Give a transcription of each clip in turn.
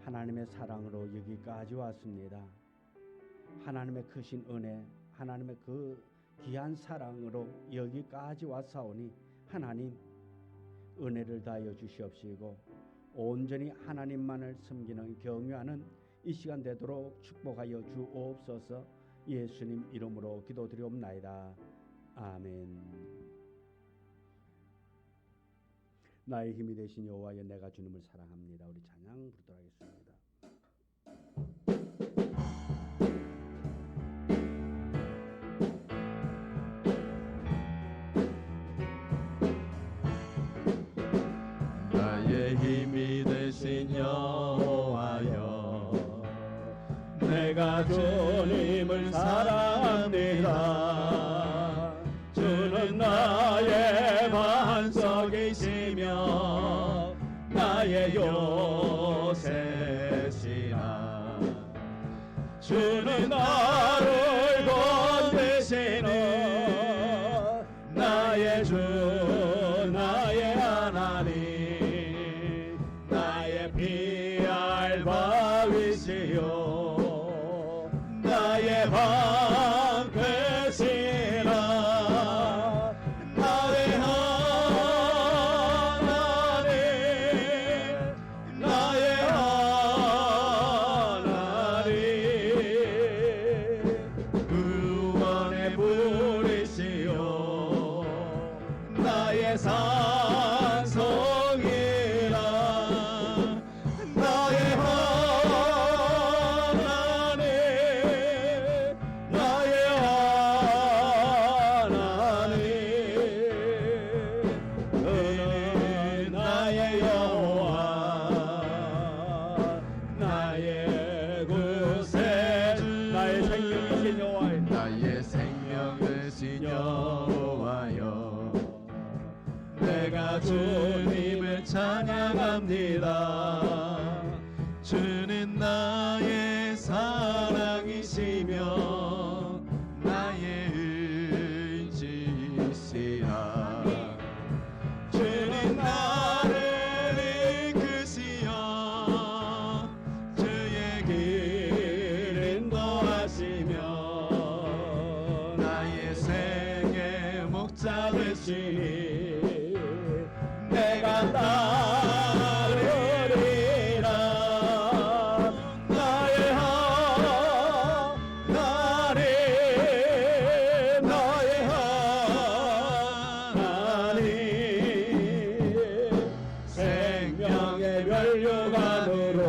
하나님의 사랑으로 여기까지 왔습니다. 하나님의 크신 은혜, 하나님의 그 귀한 사랑으로 여기까지 왔사오니 하나님 은혜를 다하여 주시옵시고 온전히 하나님만을 섬기는 경유하는 이 시간 되도록 축복하여 주옵소서. 예수님 이름으로 기도드리옵나이다. 아멘. 나의 힘이 되신 여호와여, 내가 주님을 사랑합니다. 우리 찬양 부르도록 하겠습니다. 나의 힘이 되신 여호와여, 내가 주님을 사랑합니다. 주는 나의 반석이시며 나의 요새시라. 주는 나를 건지시는 나의 주, 나의 하나님, 나의 피할 바위시요 나의 방 되시라. 나의 하나님, 나의 하나님, 구원의 불이시요 나의 산성이라. 나의 하나님, 나의 하나님, 그는 나의 여호와, 나의 구세주, 나의 생명이신 여호와여, 나의 생명 되신 여호와여, 내가 주님을 찬양합니다. 주는 나의 사랑이시며 나의 의지시라. 주는 나를 이끄시어 주의 길 인도하시며 나의 생의 목자 되시니 내가 따르리라. 나의 하나님, 나의 하나님, 생명의 면류관으로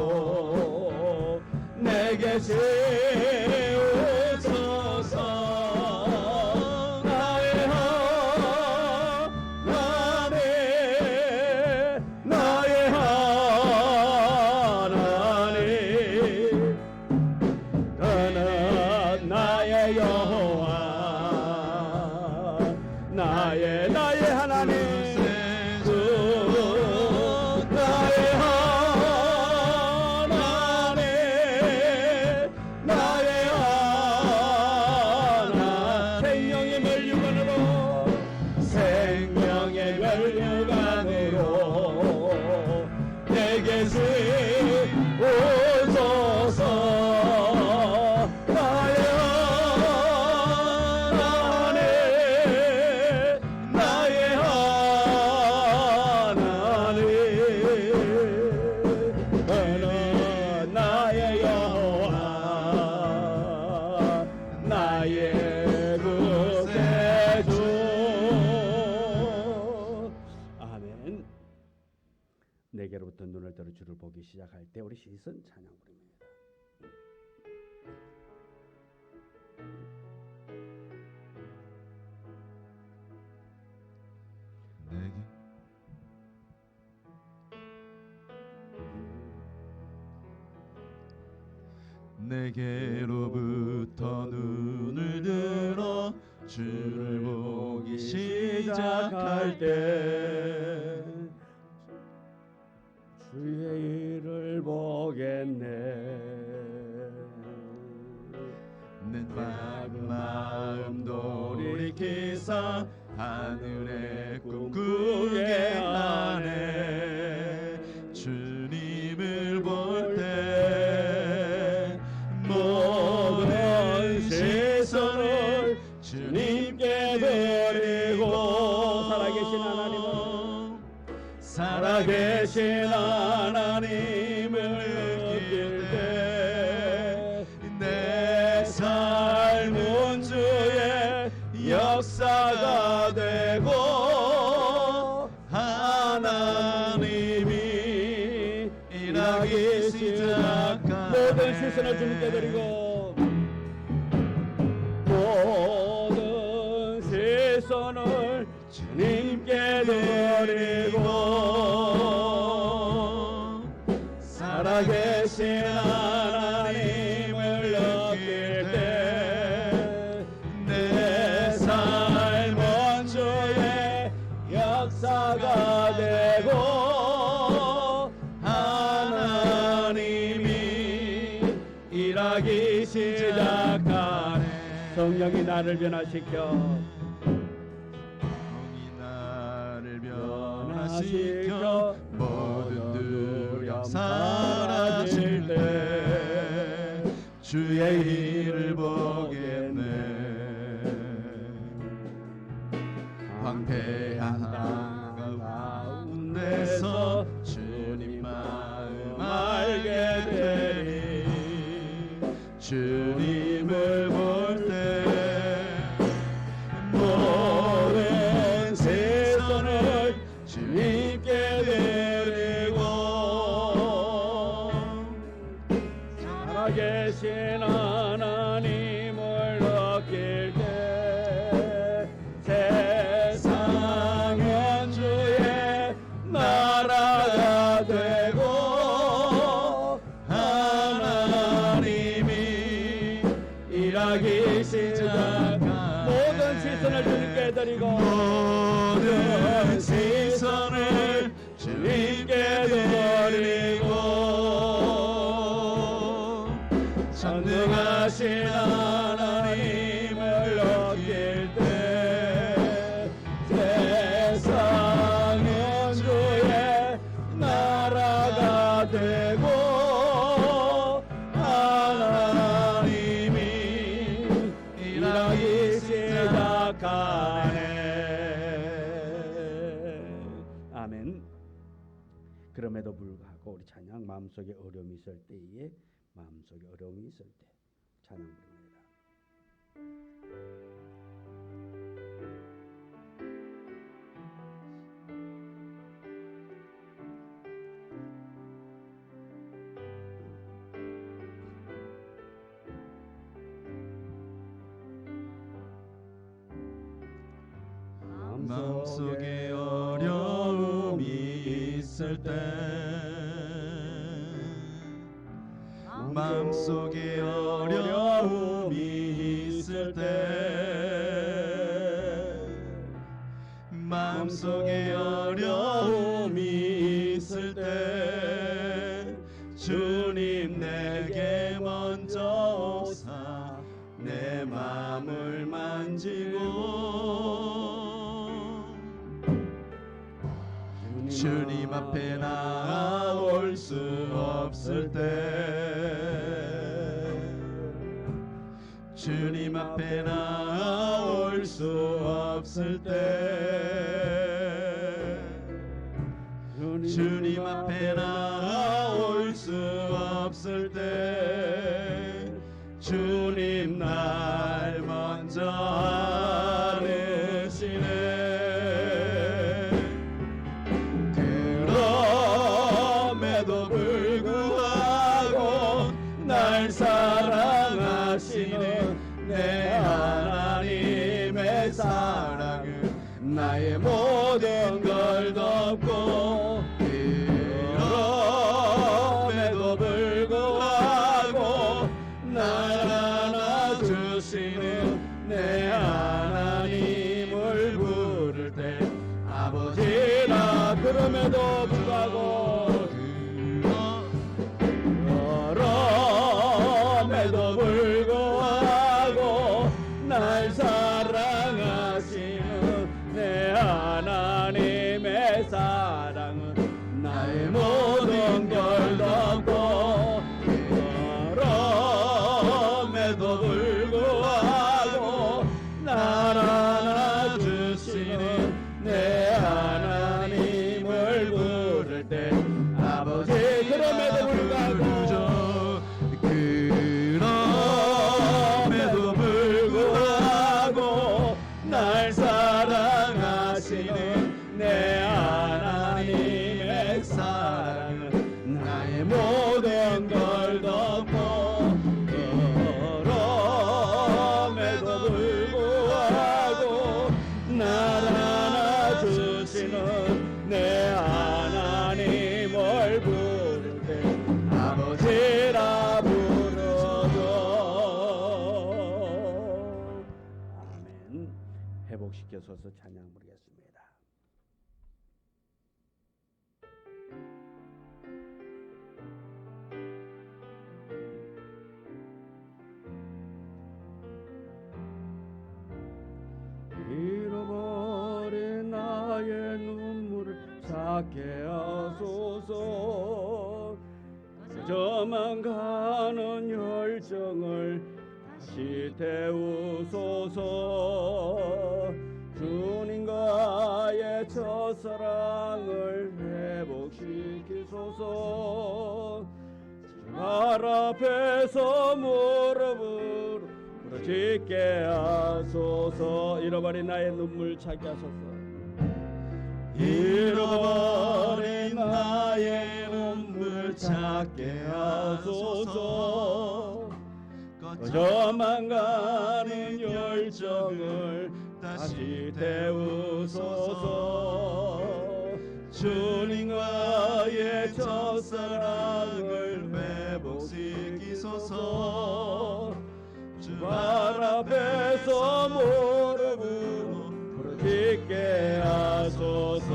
내게 세우소서. 나의 하나님, 나의 하나님, 그는 나의 여호와, 나의 하나님, 주, 나의 하나님, 나의 하나님, 생명의 면류관으로, 생명의 면류관으로 내게 세우소서. 나의 하나님, 나의 하나님, 그는 나의 여호와, 나의 구세주. 아멘. 내게로부터 눈을 들어 주를 보기 시작할 때 우리 시선 찬양 부릅니다. 내게로부터 눈을 들어 주를 보기 시작할 때 주의 일을 보겠네. 내 마음 돌이키사 하늘의 꿈꾸게 하네. 주 살아계신 하나님을 느낄 때 내 삶은 주의 역사가 되고 하나님이 일하기 시작한 모든 시선을 주님께 드리고 모든 시선을 주님께 드리고 살아계신 하나님을 느낄 때 내 삶은 주의 역사가 되고 하나님이 일하기 시작하네. 성령이 나를 변화시켜 변화시켜 모든 두려움 사라질 때 주의 일을 보겠네. 황폐한 땅 가운데서 주님 마음 알게 되리. 주님을 볼 때 모든 시선을 주님께 드리고 살아계신 하나님을 느낄 때 세상은 주의 나라가 되고 하나님이 일하기 시작한 모든 시선을 주님께 드리고 모든 시선을 주님께 드리고 전능하신 하나님을 느낄 때 세상은 주의 나라가 되고 하나님이 일하기 시작하네. 아멘. 그럼에도 불구하고 우리 찬양 마음속에 어려움이 있을 때에 마음속에 어려움이 있을 때 찬양 부릅니다. 마음속에 어려움이 있을 때 마음속에 어려움이 있을 때 마음속에 어려움이 있을 때 주님 내게 먼저 오사 내 마음을 만지고 주님 앞에 나올 수 없을 때 주님 앞에 나올 수 없을 때 주님 앞에 나올 수 없을 때 주님 날 먼저 아르시네. 그럼에도 불구하고 날 사랑하시는 내 하나님의 사랑은 나의 모든 걸 덮고 그럼에도 불구하고 날 안아주시는 내 하나님을 부를 때 아버지라. 그럼에도 불구하고 그럼에도 불구하고 날 사랑하시는 내 하나님의 사랑은 나의 모든 걸 덮고 그럼에도 불구하고 날 안아주시는 내 하나님을 회복시켜서서 찬양 부르겠습니다. 잃어버린 나의 눈물을 찾게 하소서. 저만 가는 열정을 다시 태우소서. 주님과의 첫사랑을 회복시키소서. 발 앞에서 무릎을 부르짖게 하소서. 잃어버린 나의 눈물 찾게 하소서. 잃어버린 나의 눈물 찾게 하소서. 꺼져만 가는 열정을 다시 태우소서. 주님과의 첫사랑을 회복시키소서. 주 발 앞에서 무릎으로 부르짖게 하소서.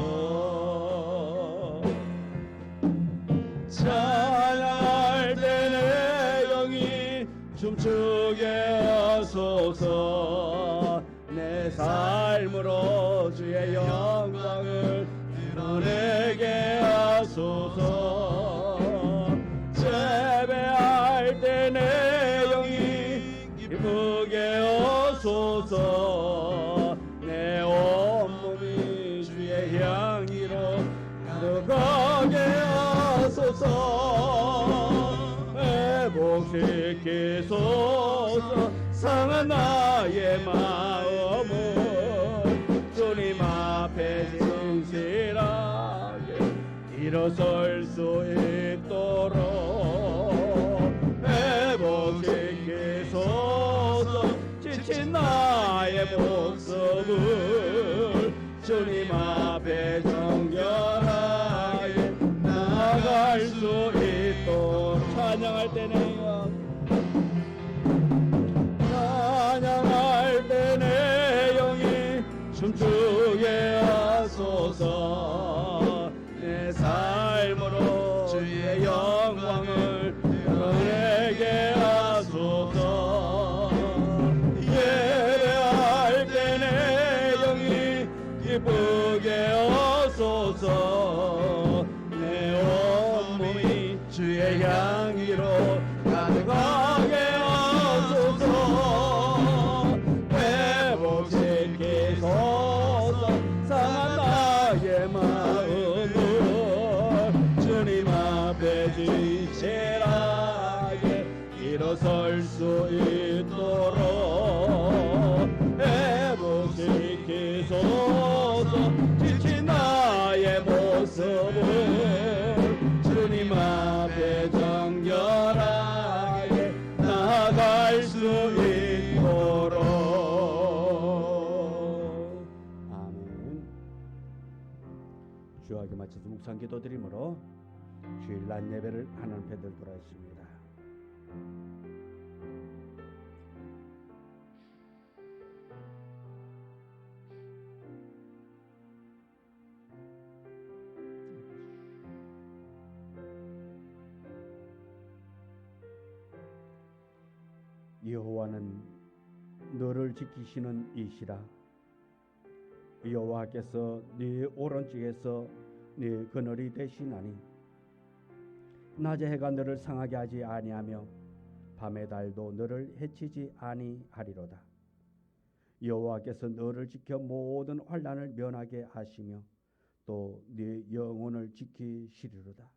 찬양할 때 내 영이 춤추게 하소서. 내 삶으로 주의 영광을 드러내게 하소서. 예배할 때 내 영이 기쁘게 하소서. 내 온몸이 주의 향기로 가득하게 하소서. 회복시키소서. 상한 나의 마음을 주님 앞에 진실하게 일어설 수 있도록 회복시키소서. 지친 나의 모습을 주님 앞에 정결하게 나아갈 수 있도록 찬양할 때는 찬양할 때 내 영이 춤추게 하소서. 내 삶으로 주의 영광을 드러내게 하소서. 예배할 때 내 영이 기쁘게 하소서. 내 온몸이 주의 향기로 가득하게 하소서. 회복시키소서. 상한 나의 마음을 주님 앞에 진실하게 일어설 수 있도록 회복시키소서. 지친 나의 모습을 주님 앞에 정결하게 나아갈 수 있도록. 아멘. 주하게 마쳐서 묵상 기도드림으로 주일 낮 예배를 하나님 앞에 들도록 하겠습니다. 여호와는 너를 지키시는 이시라. 여호와께서 네 오른쪽에서 네 그늘이 되시나니 낮에 해가 너를 상하게 하지 아니하며 밤의 달도 너를 해치지 아니하리로다. 여호와께서 너를 지켜 모든 환난을 면하게 하시며 또 네 영혼을 지키시리로다.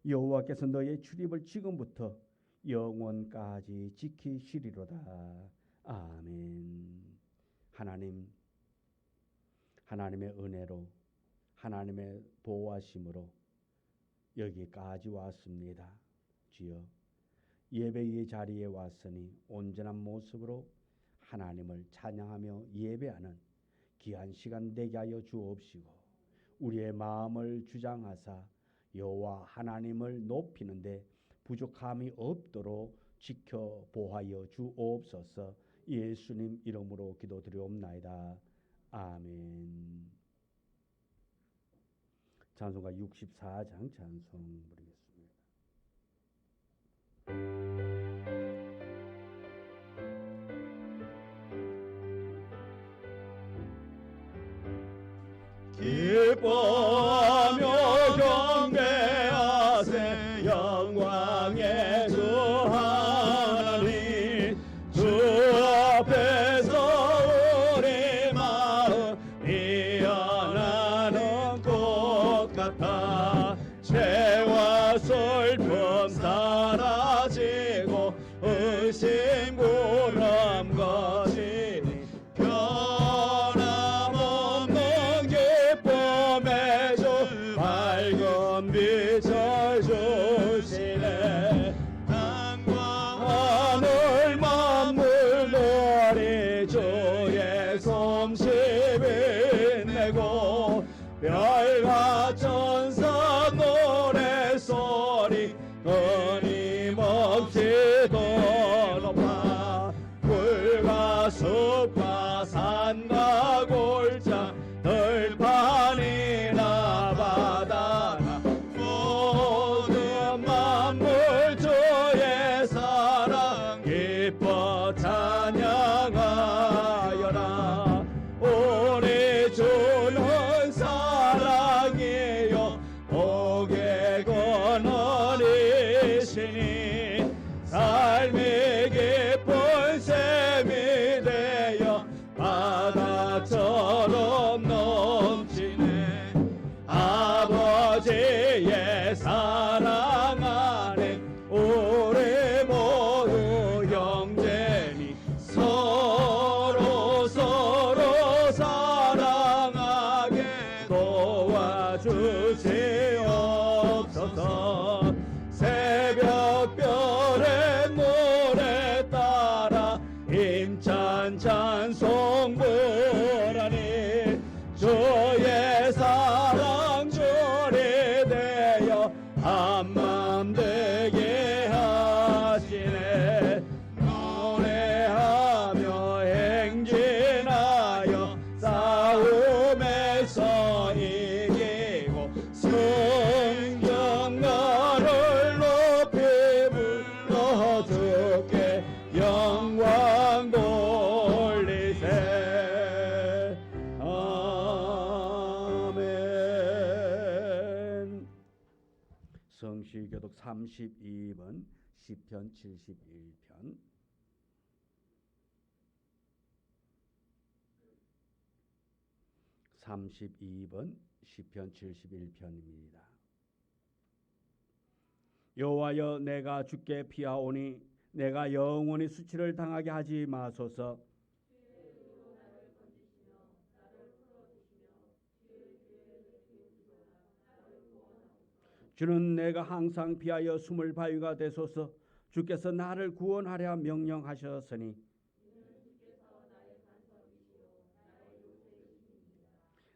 여호와께서 너의 출입을 지금부터 영원까지 지키시리로다. 아멘. 하나님의 은혜로 하나님의 보호하심으로 여기까지 왔습니다. 주여, 예배의 자리에 왔으니 온전한 모습으로 하나님을 찬양하며 예배하는 귀한 시간 되게 하여 주옵시고 우리의 마음을 주장하사 여호와 하나님을 높이는데 부족함이 없도록 지켜 보하여 주옵소서. 예수님 이름으로 기도드리옵나이다. 아멘. 찬송가 64장 찬송 부르겠습니다. 기뻐하며 경배하세 영광의 주 하나님 주 앞에서 우리 마음 피어나는 꽃 같아 죄와 슬픔 사라지고 의심 구름 거지니 변함없는 기쁨의 주 밝은 빛을 주시네 땅과 하늘 만물 노리 주의 솜씨 빛내고 별과 천사 노래소리 끊임없이 더 높아 불과 숲과 산과 골짜 들판이나 바다나 모든 만물 주의 사랑 기뻐 찬양하여라 우리 주는 사랑이요 복의 근원이시니 삶이 깊은 샘이 되어 바다처럼 넘치네 아버지의 사랑 안에 우리 모두 형제니 서로 사랑하게 도와주시옵소서 새벽별의 노래 따라 힘찬 찬송 부르니 주의 사랑 줄이 되어 한맘 되게 하시네 노래하며 행진하여 싸움에서 이기고 성경 나를 높이 불러 주께 영광 돌리세 아멘. 성시교독 32번 시편 71편. 시편 71편입니다. 여호와여 내가 주께 피하오니 내가 영원히 수치를 당하게 하지 마소서. 주는 내가 항상 피하여 숨을 바위가 되소서. 주께서 나를 구원하려 명령하셨으니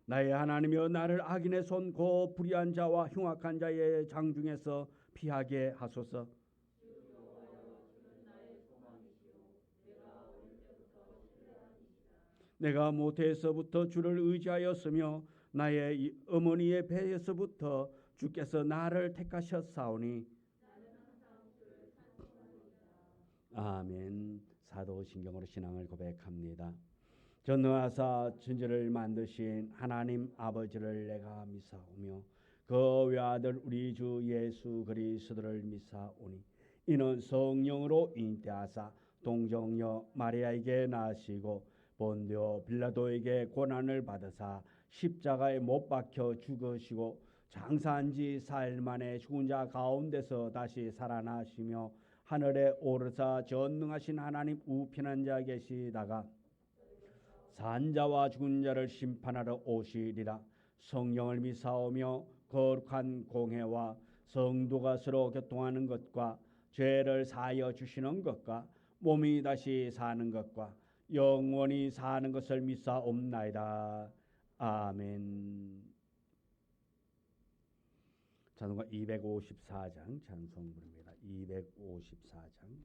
나의 하나님이여 나를 악인의 손 곧 불의한 자와 흉악한 자의 장중에서 피하게 하소서. 내가 모태에서부터 주를 의지하였으며 나의 어머니의 배에서부터 주께서 나를 택하셨사오니 아멘. 사도신경으로 신앙을 고백합니다. 전능하사 천지를 만드신 하나님 아버지를 내가 믿사오며 그 외아들 우리 주 예수 그리스도를 믿사오니 이는 성령으로 잉태하사 동정녀 마리아에게 나시고 본디오 빌라도에게 고난을 받으사 십자가에 못 박혀 죽으시고 장사한 지 사흘 만에 죽은 자 가운데서 다시 살아나시며 하늘에 오르사 전능하신 하나님 우편한 자 계시다가 산자와 죽은 자를 심판하러 오시리라. 성령을 믿사오며 거룩한 공회와 성도가 서로 교통하는 것과 죄를 사하여 주시는 것과 몸이 다시 사는 것과 영원히 사는 것을 믿사옵나이다. 아멘. 찬송가 254장 찬송 부릅니다. 254장.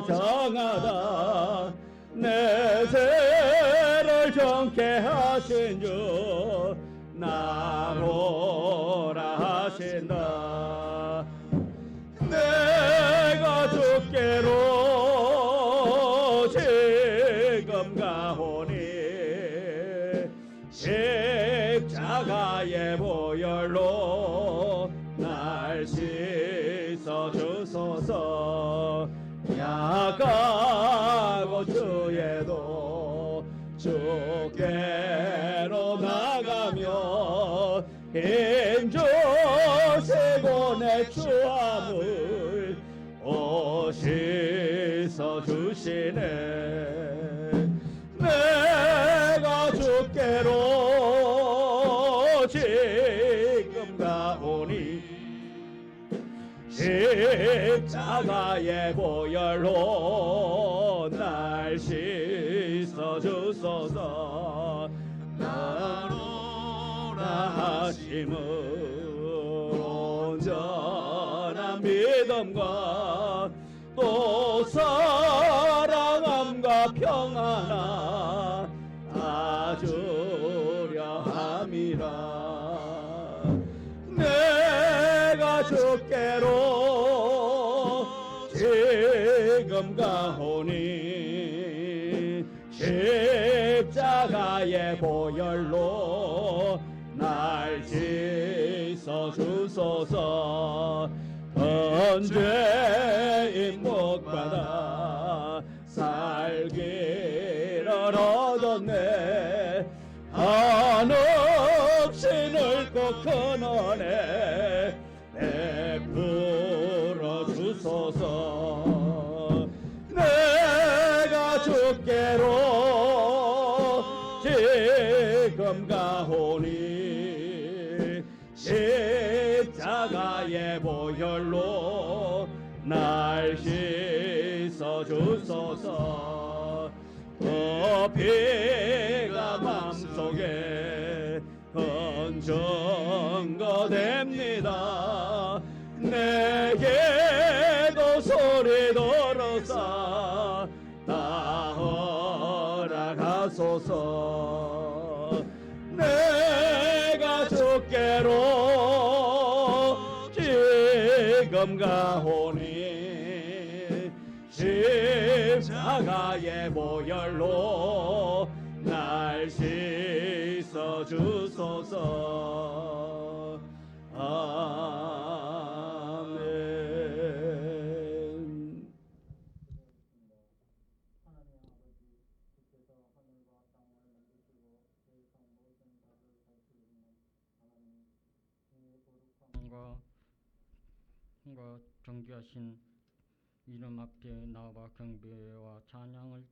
정하다 내 죄를 정케 하신 주 나로라 하신다. 내가 주께로 지금 가오니 십자가의 보혈로 날 씻어 주소서. 약하고 주에도 주께로 나가며 힘주시고 내 추함을 오시서 주시네. 내가 주께로 지금 가오니 십자가의 보혈로 날 씻어 주소서. 나로라 하심을 온전한 믿음과 또 사랑함과 평안아 아주려 함이라. 내가 주께로 지금 가오니 십자가의 보혈로 날 씻어 주소서. 번죄인 목받아 살기를 얻었네. 한없이 넓고 큰 은혜 베풀어 주소서. 내가 주께로 지금 가오니 십자가의 보혈로 날 씻어 주소서. 그 피가 맘속에 큰 증거됩니다. 내게도 소리 들어서 다 허락하소서. 내가 주께로 지금 가오니 십자가의 보혈로 날 씻어 주소서. 아멘. 과 정귀하신 이름 앞에 나와 경배와 찬양을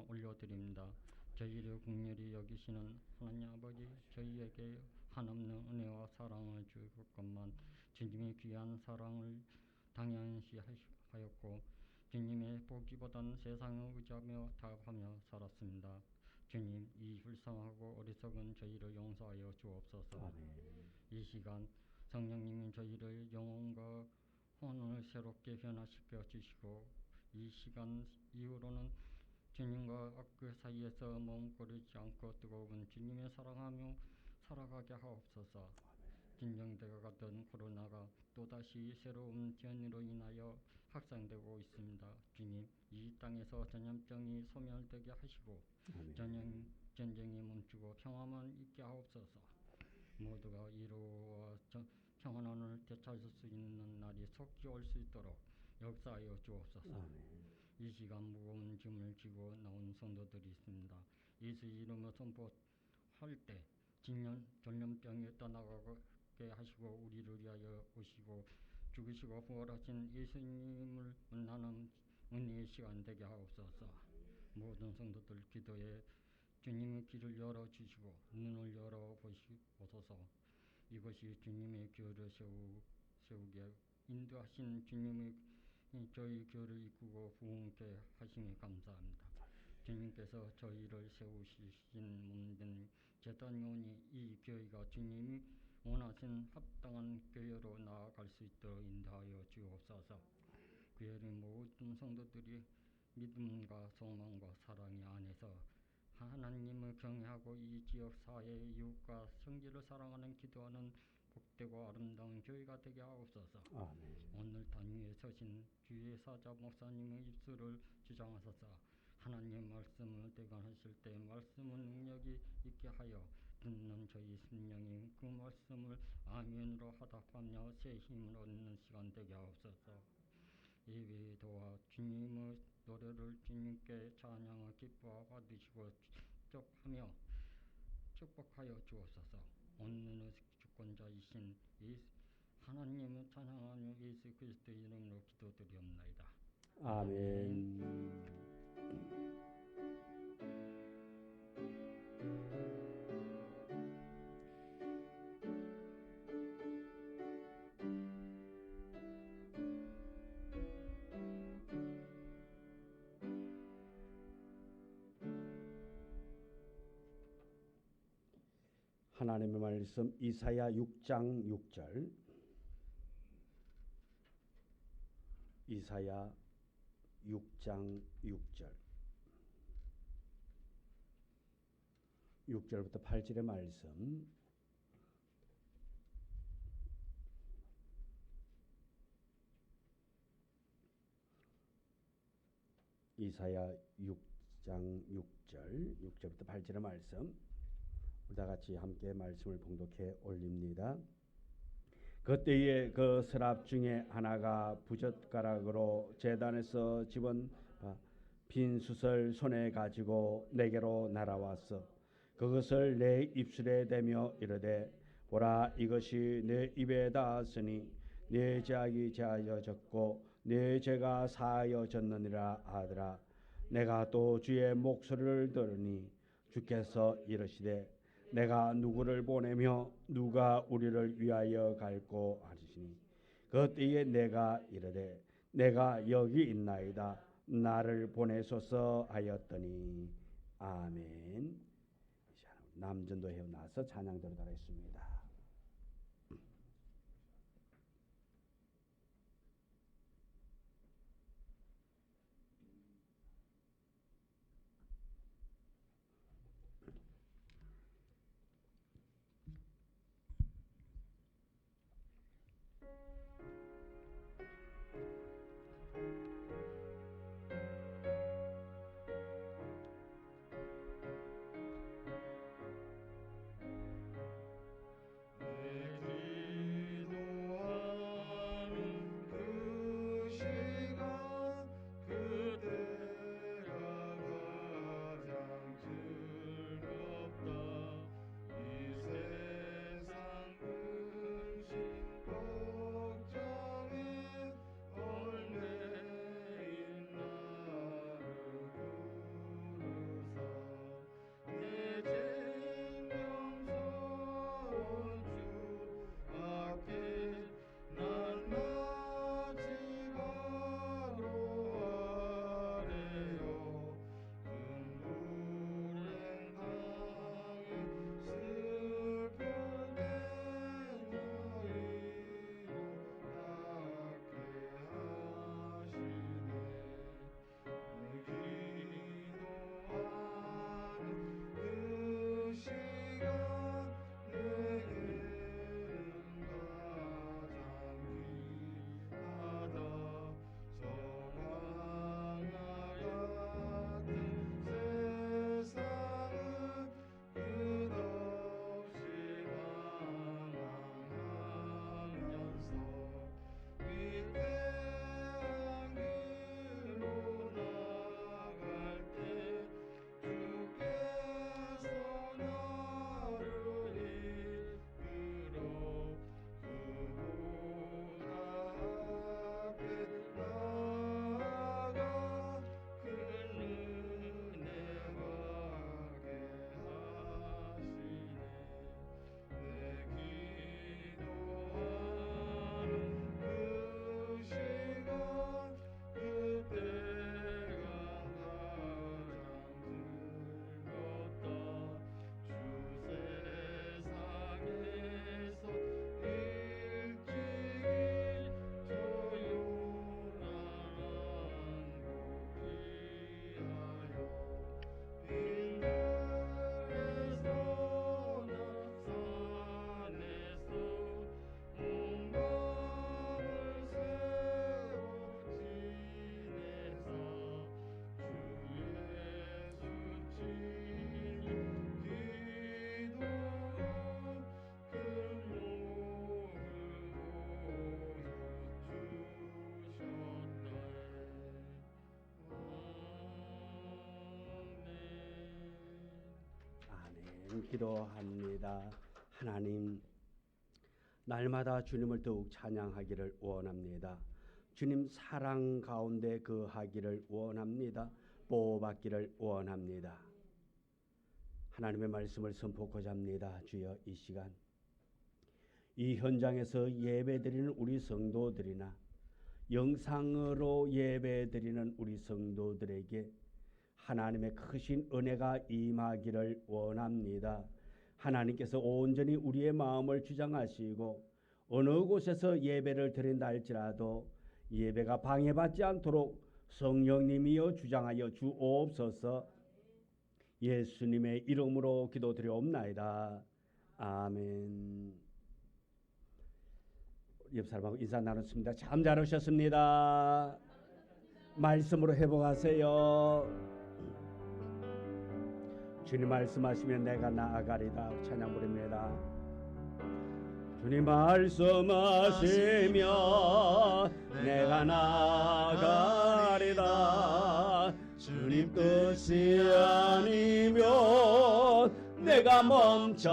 올려드립니다. 저희를 긍휼히 여기시는 하나님 아버지, 저희에게 한없는 은혜와 사랑을 주셨건만 주님의 귀한 사랑을 당연시 하였고 주님의 보기보다는 세상을 의지하며 타협하며 살았습니다. 주님, 이 불쌍하고 어리석은 저희를 용서하여 주옵소서. 아멘. 이 시간 성령님이 저희를 영혼과 혼을 새롭게 변화시켜 주시고 이 시간 이후로는 주님과 악그 사이에서 머무르지 않고 뜨거운 주님의 사랑하며 살아가게 하옵소서. 진정되어 가던 코로나가 또다시 새로운 변이로 인하여 확산되고 있습니다. 주님, 이 땅에서 전염병이 소멸되게 하시고 전쟁이 멈추고 평화만 있게 하옵소서. 모두가 이루어 평안을 되찾을 수 있는 날이 속히 올 수 있도록 역사하여 주옵소서. 이 시간 무거운 짐을 지고 나온 성도들이 있습니다. 예수 이름으로 선포할 때 전염병이 떠나가게 하시고 우리를 위하여 오시고 죽으시고 부활하신 예수님을 만나는 은혜의 시간 되게 하옵소서. 모든 성도들 기도에 주님의 길을 열어주시고 눈을 열어보소서. 이것이 주님의 교회를 세우게 인도하신 주님의 저희 교회를 이끌고 부흥케 하심에 감사합니다. 주님께서 저희를 세우신 몸된 제단용이 이 교회가 주님이 원하신 합당한 교회로 나아갈 수 있도록 인도하여 주옵소서. 교회의 모든 성도들이 믿음과 소망과 사랑 안에서 하나님을 경외하고 이 지역 사회의 이웃과 성지를 사랑하는 기도하는 복되고 아름다운 교회가 되게 하옵소서. 아멘. 오늘 단 위에 서신 주의 사자 목사님의 입술을 주장하소서. 하나님 말씀을 대변하실 때 말씀은 능력이 있게 하여 듣는 저희 심령이 그 말씀을 아멘으로 화답하며 새 힘을 얻는 시간 되게 하옵소서. 예배도와 주님의 노래를 주님께 찬양을 기뻐 받으시고 축복하며 축복하여 주옵소서. 오늘의 주권자이신 하나님을 찬양하며 예수 그리스도의 이름으로 기도드리옵나이다. 아멘. 하나님의 말씀 이사야 6장 6절. 이사야 6장 6절. 6절부터 8절의 말씀. 이사야 6장 6절, 6절부터 8절의 말씀. 우리 다 같이 함께 말씀을 봉독해 올립니다. 그때에 그 서랍 중에 하나가 부젓가락으로 제단에서 집은 빈 숯을 손에 가지고 내게로 날아왔어. 그것을 내 입술에 대며 이르되 보라, 이것이 내 입에 닿았으니 내 죄악이 제하여졌고 내 죄가 사하여졌느니라 하더라. 내가 또 주의 목소리를 들으니 주께서 이르시되 내가 누구를 보내며 누가 우리를 위하여 갈고 하시니 그때에 내가 이르되 내가 여기 있나이다. 나를 보내소서 하였더니 아멘. 남전도 해나서 찬양 드리도록 하겠습니다. 기도합니다. 하나님, 날마다 주님을 더욱 찬양하기를 원합니다. 주님 사랑 가운데 거하기를 원합니다. 보호받기를 원합니다. 하나님의 말씀을 선포하고자 합니다. 주여, 이 시간 이 현장에서 예배드리는 우리 성도들이나 영상으로 예배드리는 우리 성도들에게 하나님의 크신 은혜가 임하기를 원합니다. 하나님께서 온전히 우리의 마음을 주장하시고 어느 곳에서 예배를 드린다 할지라도 예배가 방해받지 않도록 성령님이여 주장하여 주옵소서. 예수님의 이름으로 기도드리옵나이다. 아멘. 옆 사람하고 인사 나눴습니다. 참 잘하셨습니다. 말씀으로 회복하세요. 주님 말씀하시면 내가 나아가리다. 찬양 부릅니다. 주님 말씀하시면 내가 나아가리다. 주님 뜻이 아니면 내가 멈춰서리다.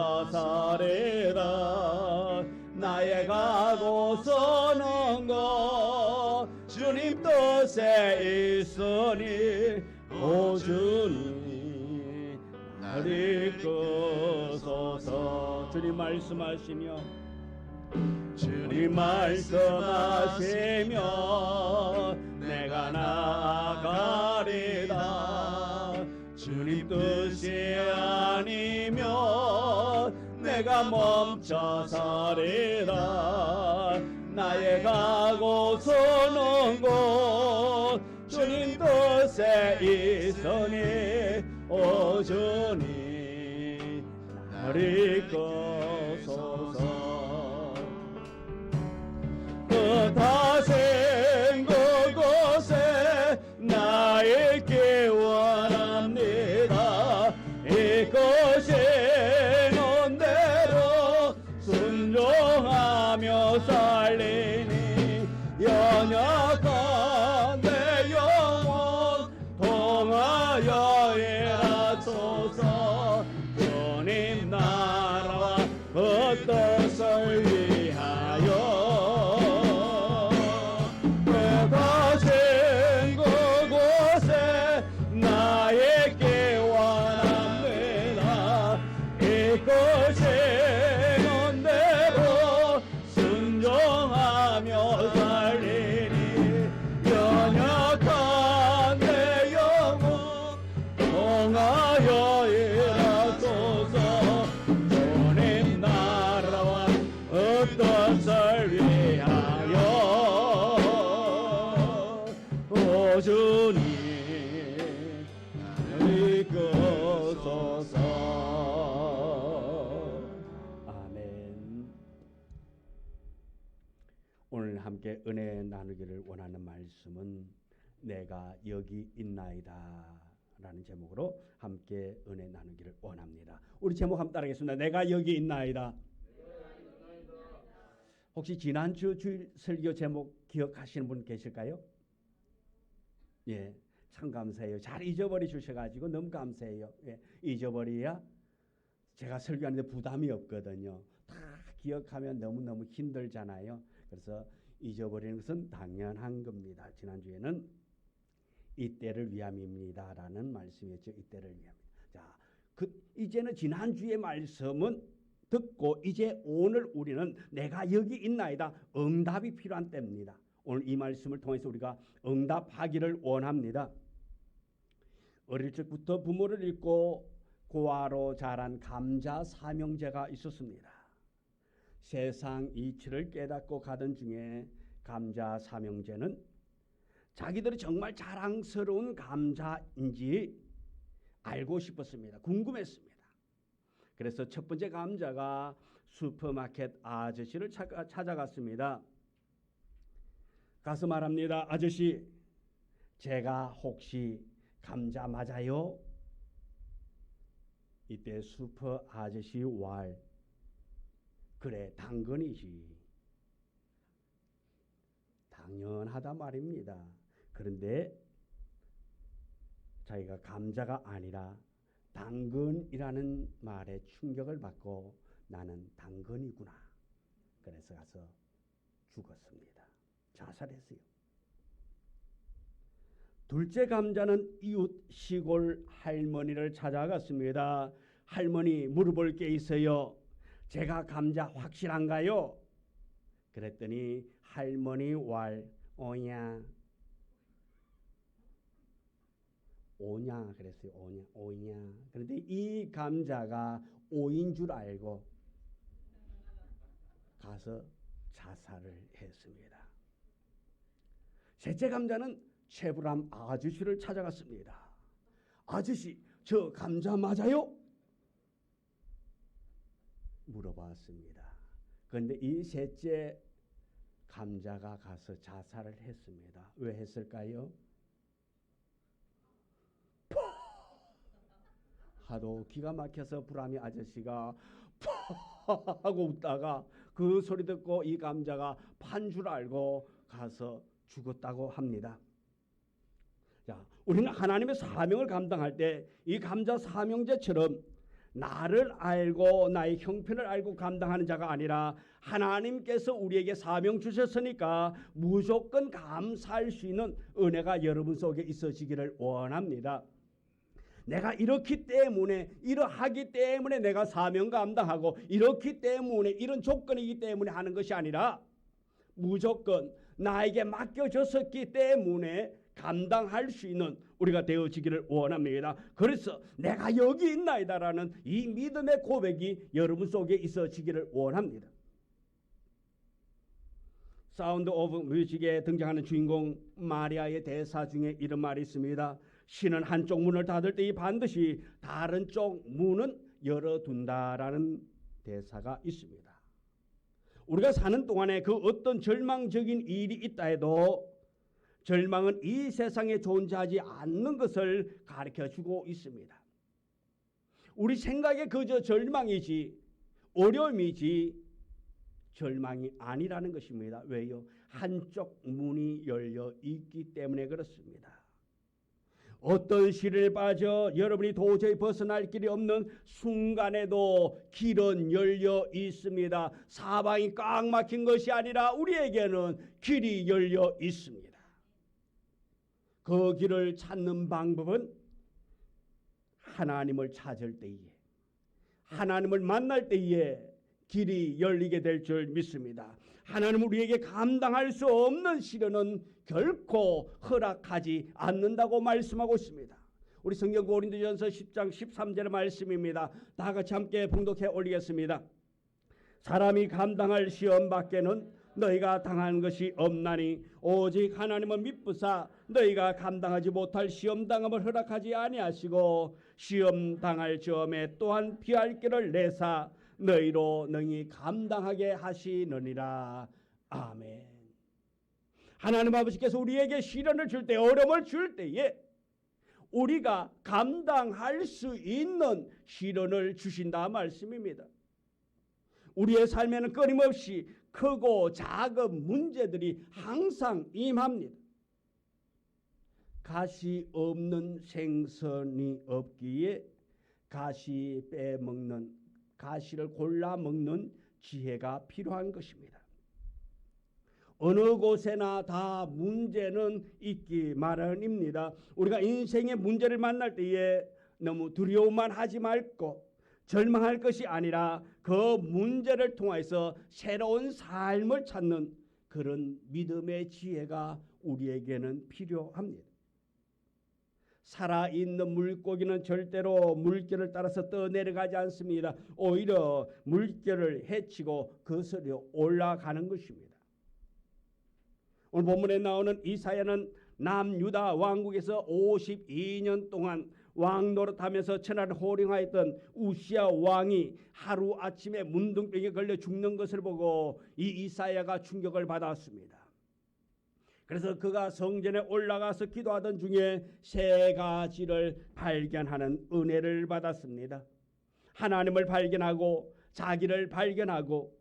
나의 가고 서는 것 주님 뜻에 있으니 오 주님 나를 이끄소서. 주님 말씀하시며 주님 말씀하시며 내가 나아가리다. 주님 뜻이 아니면 내가 멈춰서리다. 나의 가고 서는 곳 주님 뜻에 있으니 오 주님 나를 이끄소서. 뜻하신 그곳에 나 있기 원합니다. 이끄시는 대로 순종하며 살리니 연약한 내 영혼 통하여 일하소서. 주님 나라와 그 뜻을 위하여 뜻하신 그곳에 나 있기 원합니다. 이끄시는 대로 순종하며 살리니 연약한 내 영혼 통하여 일하소서. 주님 나라와 뜻을 위하여 오 주님 이끄소서. 아멘. 오늘 함께 은혜 나누기를 원하는 말씀은 내가 여기 있나이다 라는 제목으로 함께 은혜 나누기를 원합니다. 우리 제목 한번 따르겠습니다. 내가 여기 있나이다. 혹시 지난주 주일 설교 제목 기억하시는 분 계실까요? 예, 참 감사해요. 잘 잊어버리 주셔가지고 너무 감사해요. 예, 잊어버려야 제가 설교하는데 부담이 없거든요. 다 기억하면 너무너무 힘들잖아요. 그래서 잊어버리는 것은 당연한 겁니다. 지난주에는 이때를 위함입니다 라는 말씀이었죠. 이때를 위함. 자, 이제는 지난주의 말씀은 듣고 이제 오늘 우리는 내가 여기 있나이다. 응답이 필요한 때입니다. 오늘 이 말씀을 통해서 우리가 응답하기를 원합니다. 어릴 적부터 부모를 잃고 고아로 자란 감자 삼형제가 있었습니다. 세상 이치를 깨닫고 가던 중에 감자 삼형제는 자기들이 정말 자랑스러운 감자인지 알고 싶었습니다. 궁금했습니다. 그래서 첫 번째 감자가 슈퍼마켓 아저씨를 찾아갔습니다. 가서 말합니다. 아저씨, 제가 혹시 감자 맞아요? 이때 슈퍼 아저씨 왈, 그래 당근이지. 당연하다 말입니다. 그런데 자기가 감자가 아니라 당근이라는 말에 충격을 받고 나는 당근이구나. 그래서 가서 죽었습니다. 자살했어요. 둘째 감자는 이웃 시골 할머니를 찾아갔습니다. 할머니, 물어볼 게 있어요. 제가 감자 확실한가요? 그랬더니 할머니 오냐 그랬어요. 오냐. 그런데 이 감자가 오인 줄 알고 가서 자살을 했습니다. 셋째 감자는 채불암 아저씨를 찾아갔습니다. 아저씨, 저 감자 맞아요? 물어봤습니다. 그런데 이 셋째 감자가 가서 자살을 했습니다. 왜 했을까요? 하도 기가 막혀서 불암이 아저씨가 하고 웃다가 그 소리 듣고 이 감자가 판 줄 알고 가서 죽었다고 합니다. 자, 우리는 하나님의 사명을 감당할 때 이 감자 사명제처럼 나를 알고 나의 형편을 알고 감당하는 자가 아니라 하나님께서 우리에게 사명 주셨으니까 무조건 감사할 수 있는 은혜가 여러분 속에 있어지기를 원합니다. 내가 이렇기 때문에 이러하기 때문에 내가 사명 감당하고 이렇기 때문에 이런 조건이기 때문에 하는 것이 아니라 무조건 나에게 맡겨졌었기 때문에 감당할 수 있는 우리가 되어지기를 원합니다. 그래서 내가 여기 있나이다라는 이 믿음의 고백이 여러분 속에 있어지기를 원합니다. 사운드 오브 뮤직에 등장하는 주인공 마리아의 대사 중에 이런 말이 있습니다. 신은 한쪽 문을 닫을 때 반드시 다른 쪽 문은 열어둔다라는 대사가 있습니다. 우리가 사는 동안에 그 어떤 절망적인 일이 있다 해도 절망은 이 세상에 존재하지 않는 것을 가르쳐주고 있습니다. 우리 생각에 그저 절망이지 어려움이지 절망이 아니라는 것입니다. 왜요? 한쪽 문이 열려 있기 때문에 그렇습니다. 어떤 시련에 빠져 여러분이 도저히 벗어날 길이 없는 순간에도 길은 열려 있습니다. 사방이 꽉 막힌 것이 아니라 우리에게는 길이 열려 있습니다. 그 길을 찾는 방법은 하나님을 찾을 때에, 하나님을 만날 때에 길이 열리게 될 줄 믿습니다. 하나님은 우리에게 감당할 수 없는 시련은 결코 허락하지 않는다고 말씀하고 있습니다. 우리 성경 고린도전서 10장 13절의 말씀입니다. 다 같이 함께 봉독해 올리겠습니다. 사람이 감당할 시험 밖에는 너희가 당한 것이 없나니 오직 하나님은 미쁘사 너희가 감당하지 못할 시험 당함을 허락하지 아니하시고 시험 당할 점에 또한 피할 길을 내사 너희로 능히 감당하게 하시느니라. 아멘. 하나님 아버지께서 우리에게 시련을 줄 때, 어려움을 줄 때에 우리가 감당할 수 있는 시련을 주신다 말씀입니다. 우리의 삶에는 끊임없이 크고 작은 문제들이 항상 임합니다. 가시 없는 생선이 없기에 가시 빼먹는, 가시를 골라 먹는 지혜가 필요한 것입니다. 어느 곳에나 다 문제는 있기 마련입니다. 우리가 인생의 문제를 만날 때에 너무 두려움만 하지 말고 절망할 것이 아니라 그 문제를 통해서 새로운 삶을 찾는 그런 믿음의 지혜가 우리에게는 필요합니다. 살아있는 물고기는 절대로 물결을 따라서 떠내려가지 않습니다. 오히려 물결을 헤치고 거슬러 올라가는 것입니다. 오늘 본문에 나오는 이사야는 남유다 왕국에서 52년 동안 왕 노릇하면서 천하를 호령하였던 우시야 왕이 하루아침에 문둥병에 걸려 죽는 것을 보고 이 이사야가 충격을 받았습니다. 그래서 그가 성전에 올라가서 기도하던 중에 세 가지를 발견하는 은혜를 받았습니다. 하나님을 발견하고 자기를 발견하고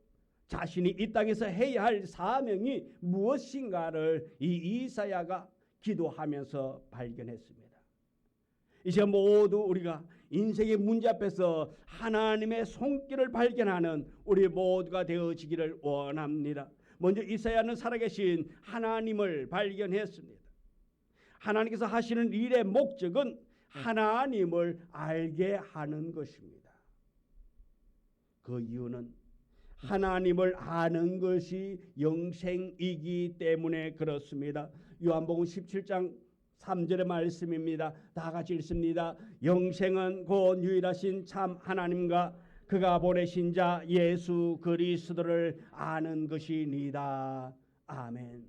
자신이 이 땅에서 해야 할 사명이 무엇인가를 이 이사야가 기도하면서 발견했습니다. 이제 모두 우리가 인생의 문제 앞에서 하나님의 손길을 발견하는 우리 모두가 되어지기를 원합니다. 먼저 이사야는 살아계신 하나님을 발견했습니다. 하나님께서 하시는 일의 목적은 하나님을 알게 하는 것입니다. 그 이유는 하나님을 아는 것이 영생이기 때문에 그렇습니다. 요한복음 17장 3절의 말씀입니다. 다 같이 읽습니다. 영생은 곧 유일하신 참 하나님과 그가 보내신 자 예수 그리스도를 아는 것이니이다. 아멘.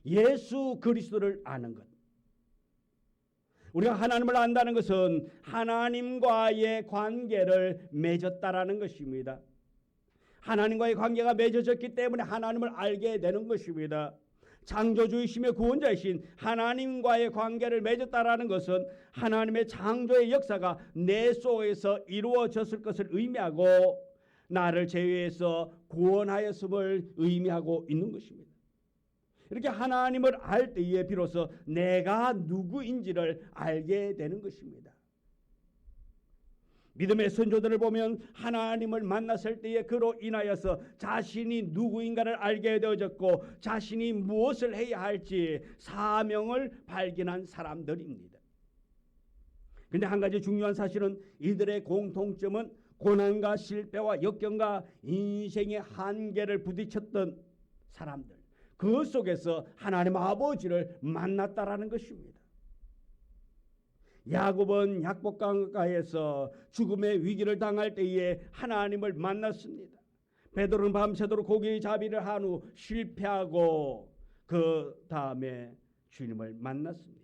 예수 그리스도를 아는 것. 우리가 하나님을 안다는 것은 하나님과의 관계를 맺었다라는 것입니다. 하나님과의 관계가 맺어졌기 때문에 하나님을 알게 되는 것입니다. 창조주이시며 구원자이신 하나님과의 관계를 맺었다라는 것은 하나님의 창조의 역사가 내 속에서 이루어졌을 것을 의미하고 나를 제외해서 구원하였음을 의미하고 있는 것입니다. 이렇게 하나님을 알 때에 비로소 내가 누구인지를 알게 되는 것입니다. 믿음의 선조들을 보면 하나님을 만났을 때에 그로 인하여서 자신이 누구인가를 알게 되어졌고 자신이 무엇을 해야 할지 사명을 발견한 사람들입니다. 그런데 한 가지 중요한 사실은 이들의 공통점은 고난과 실패와 역경과 인생의 한계를 부딪혔던 사람들, 그 속에서 하나님 아버지를 만났다라는 것입니다. 야곱은 약복강가에서 죽음의 위기를 당할 때에 하나님을 만났습니다. 베드로는 밤새도록 고기잡이를 한 후 실패하고 그 다음에 주님을 만났습니다.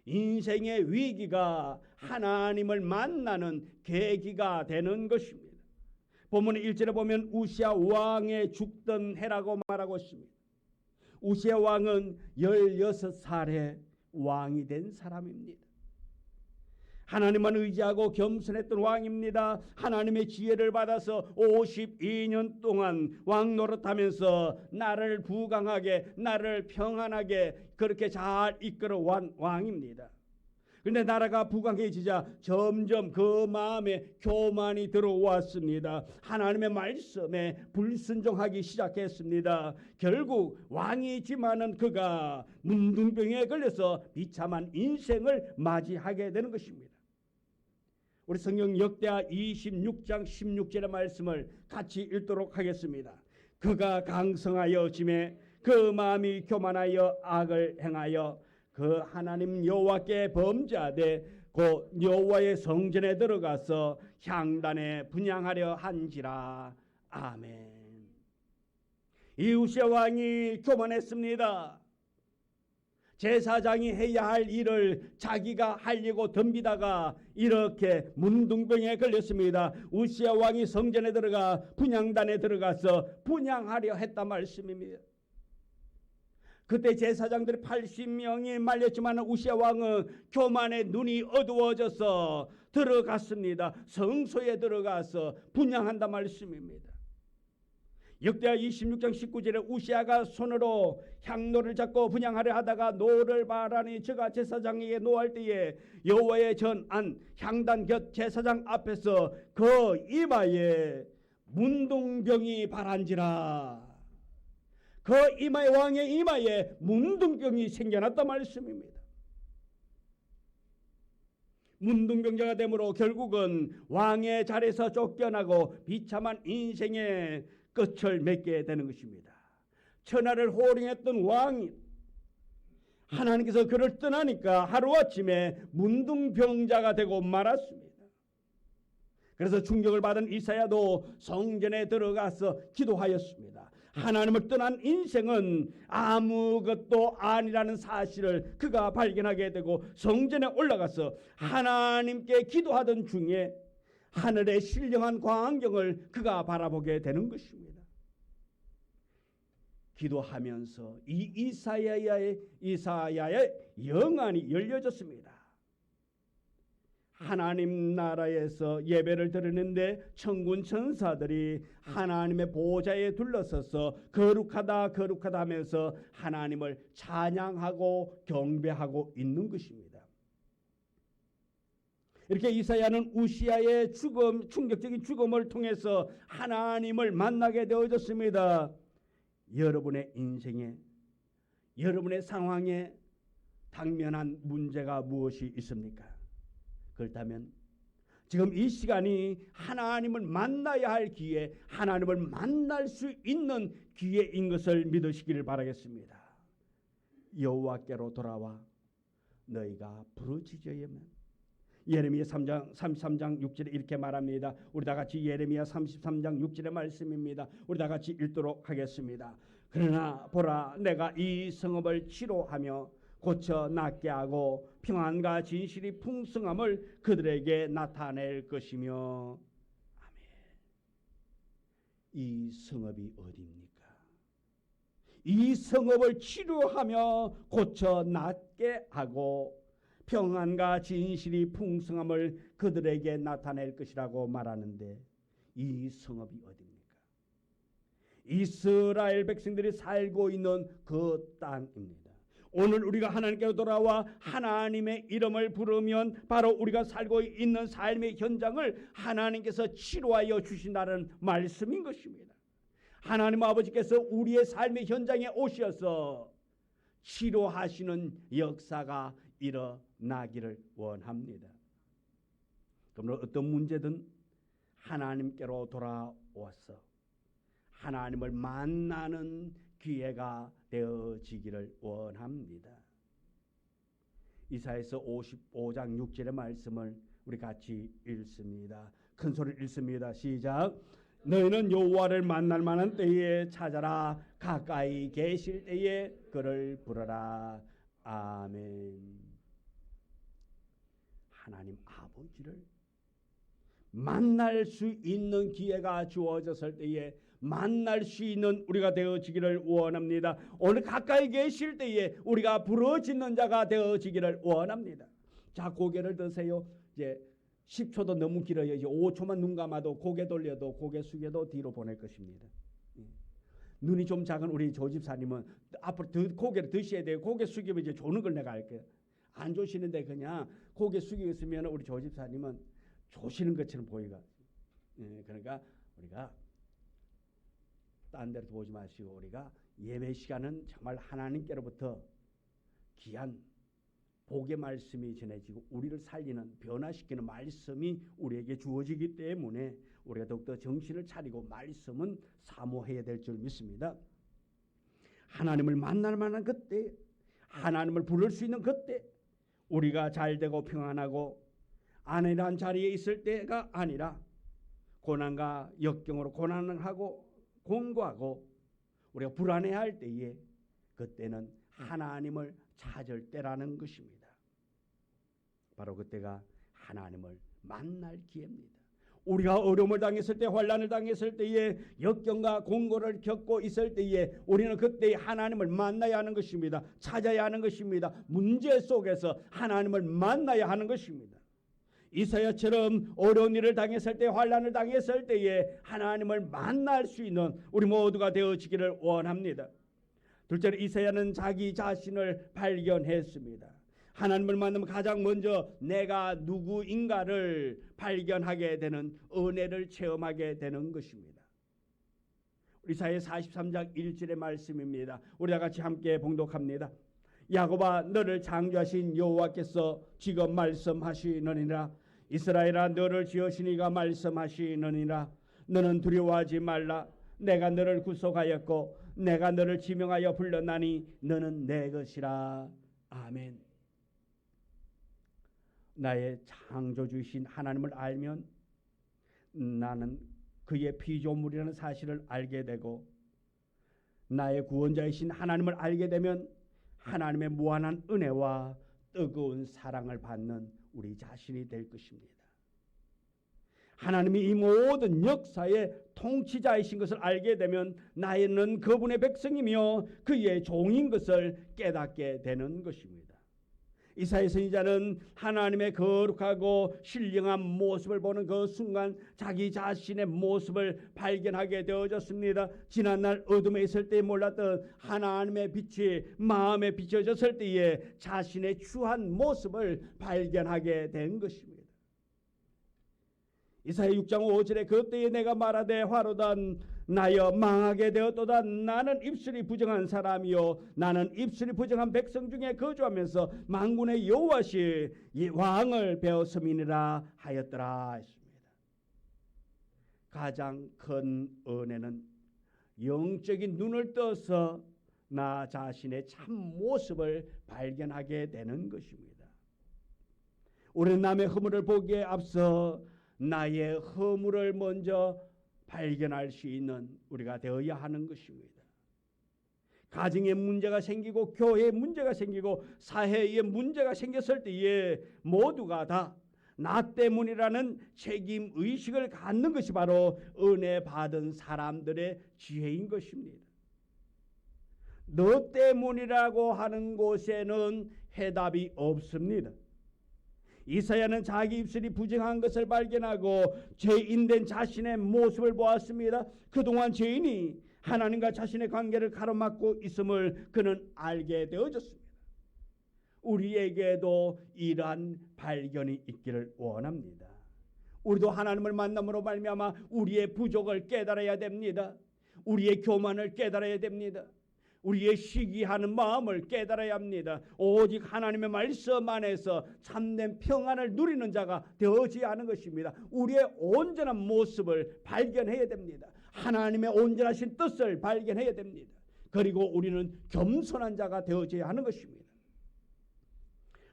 인생의 위기가 하나님을 만나는 계기가 되는 것입니다. 본문 1절에 보면 우시야 왕의 죽던 해라고 말하고 있습니다. 우시야 왕은 16살에 왕이 된 사람입니다. 하나님만 의지하고 겸손했던 왕입니다. 하나님의 지혜를 받아서 52년 동안 왕 노릇하면서 나를 부강하게 나를 평안하게 그렇게 잘 이끌어온 왕입니다. 그런데 나라가 부강해지자 점점 그 마음에 교만이 들어왔습니다. 하나님의 말씀에 불순종하기 시작했습니다. 결국 왕이지만은 그가 문둥병에 걸려서 비참한 인생을 맞이하게 되는 것입니다. 우리 성경 역대하 26장 16절의 말씀을 같이 읽도록 하겠습니다. 그가 강성하여 짐에 그 마음이 교만하여 악을 행하여 그 하나님 여호와께 범죄하되 곧 여호와의 성전에 들어가서 향단에 분향하려 한지라. 아멘. 이 우시야 왕이 교만했습니다. 제사장이 해야 할 일을 자기가 하려고 덤비다가 이렇게 문둥병에 걸렸습니다. 우시야 왕이 성전에 들어가 분향단에 들어가서 분향하려 했단 말씀입니다. 그때 제사장들이 80명이 말렸지만 우시야 왕은 교만에 눈이 어두워져서 들어갔습니다. 성소에 들어가서 분향한단 말씀입니다. 역대하 26장 19절에 우시야가 손으로 향로를 잡고 분향하려 하다가 노를 바라니 저가 제사장에게 노할 때에 여호와의 전안 향단 곁 제사장 앞에서 그 이마에 문둥병이 발한지라. 그 이마에 왕의 이마에 문둥병이 생겨났단 말씀입니다. 문둥병자가 되므로 결국은 왕의 자리에서 쫓겨나고 비참한 인생의 끝을 맺게 되는 것입니다. 천하를 호령했던 왕이 하나님께서 그를 떠나니까 하루아침에 문둥병자가 되고 말았습니다. 그래서 충격을 받은 이사야도 성전에 들어가서 기도하였습니다. 하나님을 떠난 인생은 아무것도 아니라는 사실을 그가 발견하게 되고 성전에 올라가서 하나님께 기도하던 중에 하늘의 신령한 광경을 그가 바라보게 되는 것입니다. 기도하면서 이 이사야의 영안이 열려졌습니다. 하나님 나라에서 예배를 드리는데 천군 천사들이 하나님의 보좌에 둘러서서 거룩하다 거룩하다 하면서 하나님을 찬양하고 경배하고 있는 것입니다. 이렇게 이사야는 우시아의 죽음, 충격적인 죽음을 통해서 하나님을 만나게 되어졌습니다. 여러분의 인생에, 여러분의 상황에 당면한 문제가 무엇이 있습니까? 그렇다면 지금 이 시간이 하나님을 만나야 할 기회, 하나님을 만날 수 있는 기회인 것을 믿으시기를 바라겠습니다. 여호와께로 돌아와 너희가 부르짖으면, 예레미야 33장 6절에 이렇게 말합니다. 우리 다 같이 예레미야 33장 6절의 말씀입니다. 우리 다 같이 읽도록 하겠습니다. 그러나 보라, 내가 이 성읍을 치료하며 고쳐 낫게 하고 평안과 진실이 풍성함을 그들에게 나타낼 것이며. 아멘. 이 성읍이 어디입니까? 이 성읍을 치료하며 고쳐 낫게 하고 평안과 진실이 풍성함을 그들에게 나타낼 것이라고 말하는데, 이 성읍이 어디입니까? 이스라엘 백성들이 살고 있는 그 땅입니다. 오늘 우리가 하나님께로 돌아와 하나님의 이름을 부르면 바로 우리가 살고 있는 삶의 현장을 하나님께서 치료하여 주신다는 말씀인 것입니다. 하나님 아버지께서 우리의 삶의 현장에 오셔서 치료하시는 역사가 일어나기를 원합니다. 그러므로 어떤 문제든 하나님께로 돌아와서 하나님을 만나는 기회가 되어지기를 원합니다. 이사야서 55장 6절의 말씀을 우리 같이 읽습니다. 큰 소리를 읽습니다. 시작. 너희는 여호와를 만날 만한 때에 찾아라. 가까이 계실 때에 그를 부르라. 아멘. 하나님 아버지를 만날 수 있는 기회가 주어졌을 때에 만날 수 있는 우리가 되어지기를 원합니다. 오늘 가까이 계실 때에 우리가 부르짖는 자가 되어지기를 원합니다. 자, 고개를 드세요. 이제 10초도 너무 길어요. 이제 5초만 눈 감아도 고개 돌려도 고개 숙여도 뒤로 보낼 것입니다. 눈이 좀 작은 우리 조집사님은 앞으로 더 고개를 드셔야 돼요. 고개 숙이면 이제 조는 걸 내가 할게요. 안 조시는데 그냥 고개 숙이고 있으면 우리 조집사님은 조시는 것처럼 보이가. 그러니까 우리가 딴 데로 보지 마시고 우리가 예배 시간은 정말 하나님께로부터 귀한 복의 말씀이 전해지고 우리를 살리는, 변화시키는 말씀이 우리에게 주어지기 때문에 우리가 더욱더 정신을 차리고 말씀은 사모해야 될 줄 믿습니다. 하나님을 만날 만한 그때, 하나님을 부를 수 있는 그때 우리가 잘되고 평안하고 안일한 자리에 있을 때가 아니라 고난과 역경으로 고난을 하고 공고하고 우리가 불안해할 때에, 그때는 하나님을 찾을 때라는 것입니다. 바로 그때가 하나님을 만날 기회입니다. 우리가 어려움을 당했을 때, 환난을 당했을 때에, 역경과 공고를 겪고 있을 때에 우리는 그때 하나님을 만나야 하는 것입니다. 찾아야 하는 것입니다. 문제 속에서 하나님을 만나야 하는 것입니다. 이사야처럼 어려운 일을 당했을 때, 환난을 당했을 때에 하나님을 만날 수 있는 우리 모두가 되어지기를 원합니다. 둘째로 이사야는 자기 자신을 발견했습니다. 하나님을 만나면 가장 먼저 내가 누구인가를 발견하게 되는, 은혜를 체험하게 되는 것입니다. 이사야 43장 1절의 말씀입니다. 우리 다 같이 함께 봉독합니다. 야곱아, 너를 창조하신 여호와께서 지금 말씀하시느니라. 이스라엘아, 너를 지으신 이가 말씀하시느니라. 너는 두려워하지 말라. 내가 너를 구속하였고 내가 너를 지명하여 불렀나니 너는 내 것이라. 아멘. 나의 창조주이신 하나님을 알면 나는 그의 피조물이라는 사실을 알게 되고, 나의 구원자이신 하나님을 알게 되면 하나님의 무한한 은혜와 뜨거운 사랑을 받는 우리 자신이 될 것입니다. 하나님이 이 모든 역사의 통치자이신 것을 알게 되면 나는 그분의 백성이며 그의 종인 것을 깨닫게 되는 것입니다. 이사야 선지자는 하나님의 거룩하고 신령한 모습을 보는 그 순간 자기 자신의 모습을 발견하게 되어졌습니다. 지난날 어둠에 있을 때 몰랐던 하나님의 빛이 마음에 비춰졌을 때에 자신의 추한 모습을 발견하게 된 것입니다. 이사야 6장 5절에 그때에 내가 말하되 화로다 나여 망하게 되었도다. 나는 입술이 부정한 사람이요 나는 입술이 부정한 백성 중에 거주하면서 만군의 여호와시 왕을 배웠음이니라 하였더라 했습니다. 가장 큰 은혜는 영적인 눈을 떠서 나 자신의 참 모습을 발견하게 되는 것입니다. 우리는 남의 허물을 보기에 앞서 나의 허물을 먼저 발견할 수 있는 우리가 되어야 하는 것입니다. 가정에 문제가 생기고 교회에 문제가 생기고 사회에 문제가 생겼을 때에 모두가 다 나 때문이라는 책임 의식을 갖는 것이 바로 은혜 받은 사람들의 지혜인 것입니다. 너 때문이라고 하는 곳에는 해답이 없습니다. 이사야는 자기 입술이 부정한 것을 발견하고 죄인된 자신의 모습을 보았습니다. 그동안 죄인이 하나님과 자신의 관계를 가로막고 있음을 그는 알게 되어졌습니다. 우리에게도 이러한 발견이 있기를 원합니다. 우리도 하나님을 만남으로 말미암아 우리의 부족을 깨달아야 됩니다. 우리의 교만을 깨달아야 됩니다. 우리의 시기하는 마음을 깨달아야 합니다. 오직 하나님의 말씀 안에서 참된 평안을 누리는 자가 되어져야 하는 것입니다. 우리의 온전한 모습을 발견해야 됩니다. 하나님의 온전하신 뜻을 발견해야 됩니다. 그리고 우리는 겸손한 자가 되어져야 하는 것입니다.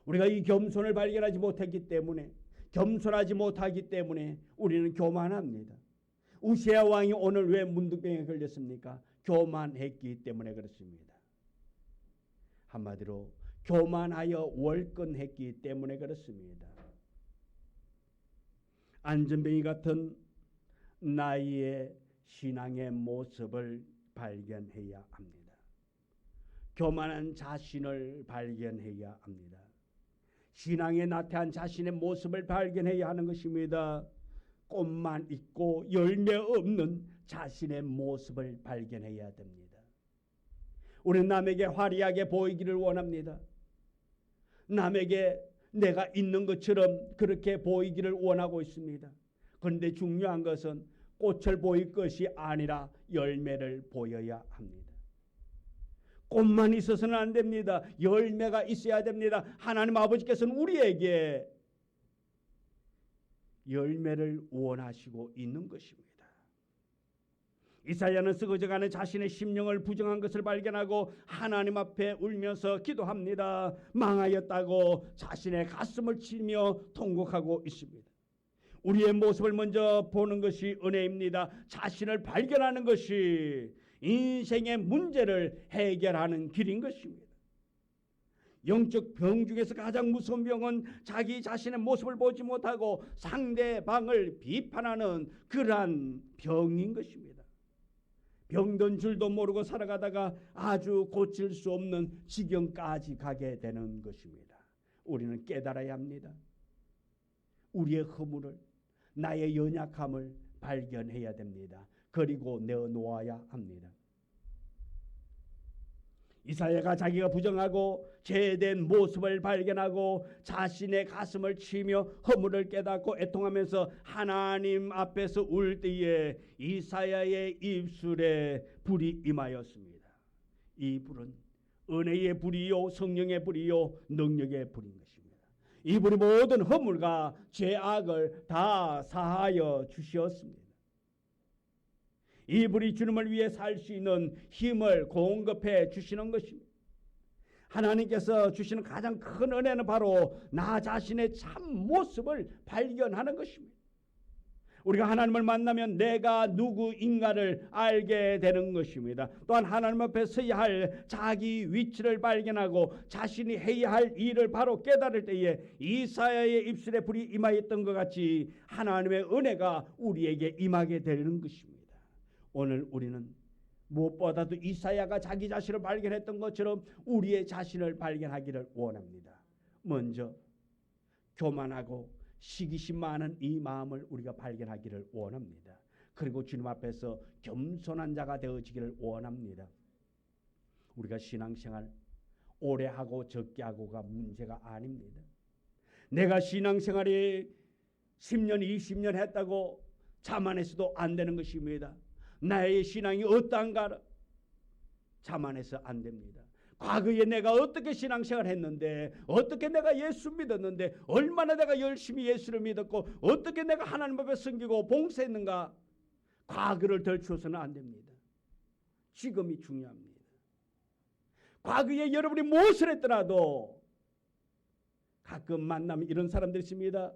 우리가 이 겸손을 발견하지 못했기 때문에 겸손하지 못하기 때문에 우리는 교만합니다. 우시야 왕이 오늘 왜 문둥병에 걸렸습니까? 교만했기 때문에 그렇습니다. 한마디로 교만하여 월권했기 때문에 그렇습니다. 안전뱅이 같은 나의 신앙의 모습을 발견해야 합니다. 교만한 자신을 발견해야 합니다. 신앙에 나타난 자신의 모습을 발견해야 하는 것입니다. 꽃만 있고 열매 없는 자신의 모습을 발견해야 됩니다. 우리는 남에게 화려하게 보이기를 원합니다. 남에게 내가 있는 것처럼 그렇게 보이기를 원하고 있습니다. 그런데 중요한 것은 꽃을 보일 것이 아니라 열매를 보여야 합니다. 꽃만 있어서는 안 됩니다. 열매가 있어야 됩니다. 하나님 아버지께서는 우리에게 열매를 원하시고 있는 것입니다. 이사야는 쓰러져가는 자신의 심령을 부정한 것을 발견하고 하나님 앞에 울면서 기도합니다. 망하였다고 자신의 가슴을 치며 통곡하고 있습니다. 우리의 모습을 먼저 보는 것이 은혜입니다. 자신을 발견하는 것이 인생의 문제를 해결하는 길인 것입니다. 영적 병 중에서 가장 무서운 병은 자기 자신의 모습을 보지 못하고 상대방을 비판하는 그러한 병인 것입니다. 병든 줄도 모르고 살아가다가 아주 고칠 수 없는 지경까지 가게 되는 것입니다. 우리는 깨달아야 합니다. 우리의 허물을, 나의 연약함을 발견해야 됩니다. 그리고 내어놓아야 합니다. 이사야가 자기가 부정하고 죄된 모습을 발견하고 자신의 가슴을 치며 허물을 깨닫고 애통하면서 하나님 앞에서 울 때에 이사야의 입술에 불이 임하였습니다. 이 불은 은혜의 불이요 성령의 불이요 능력의 불인 것입니다. 이 불이 모든 허물과 죄악을 다 사하여 주시었습니다. 이 불이 주님을 위해 살 수 있는 힘을 공급해 주시는 것입니다. 하나님께서 주시는 가장 큰 은혜는 바로 나 자신의 참 모습을 발견하는 것입니다. 우리가 하나님을 만나면 내가 누구인가를 알게 되는 것입니다. 또한 하나님 앞에 서야 할 자기 위치를 발견하고 자신이 해야 할 일을 바로 깨달을 때에 이사야의 입술에 불이 임하였던 것 같이 하나님의 은혜가 우리에게 임하게 되는 것입니다. 오늘 우리는 무엇보다도 이사야가 자기 자신을 발견했던 것처럼 우리의 자신을 발견하기를 원합니다. 먼저 교만하고 시기심 많은 이 마음을 우리가 발견하기를 원합니다. 그리고 주님 앞에서 겸손한 자가 되어지기를 원합니다. 우리가 신앙생활 오래 하고 적게 하고가 문제가 아닙니다. 내가 신앙생활이 10년, 20년 했다고 자만해서도 안 되는 것입니다. 나의 신앙이 어떠한가 자만해서 안 됩니다. 과거에 내가 어떻게 신앙생활 했는데, 어떻게 내가 예수 믿었는데, 얼마나 내가 열심히 예수를 믿었고, 어떻게 내가 하나님 앞에 섬기고 봉사했는가, 과거를 덜추어서는 안 됩니다. 지금이 중요합니다. 과거에 여러분이 무엇을 했더라도 가끔 만나면 이런 사람들이 있습니다.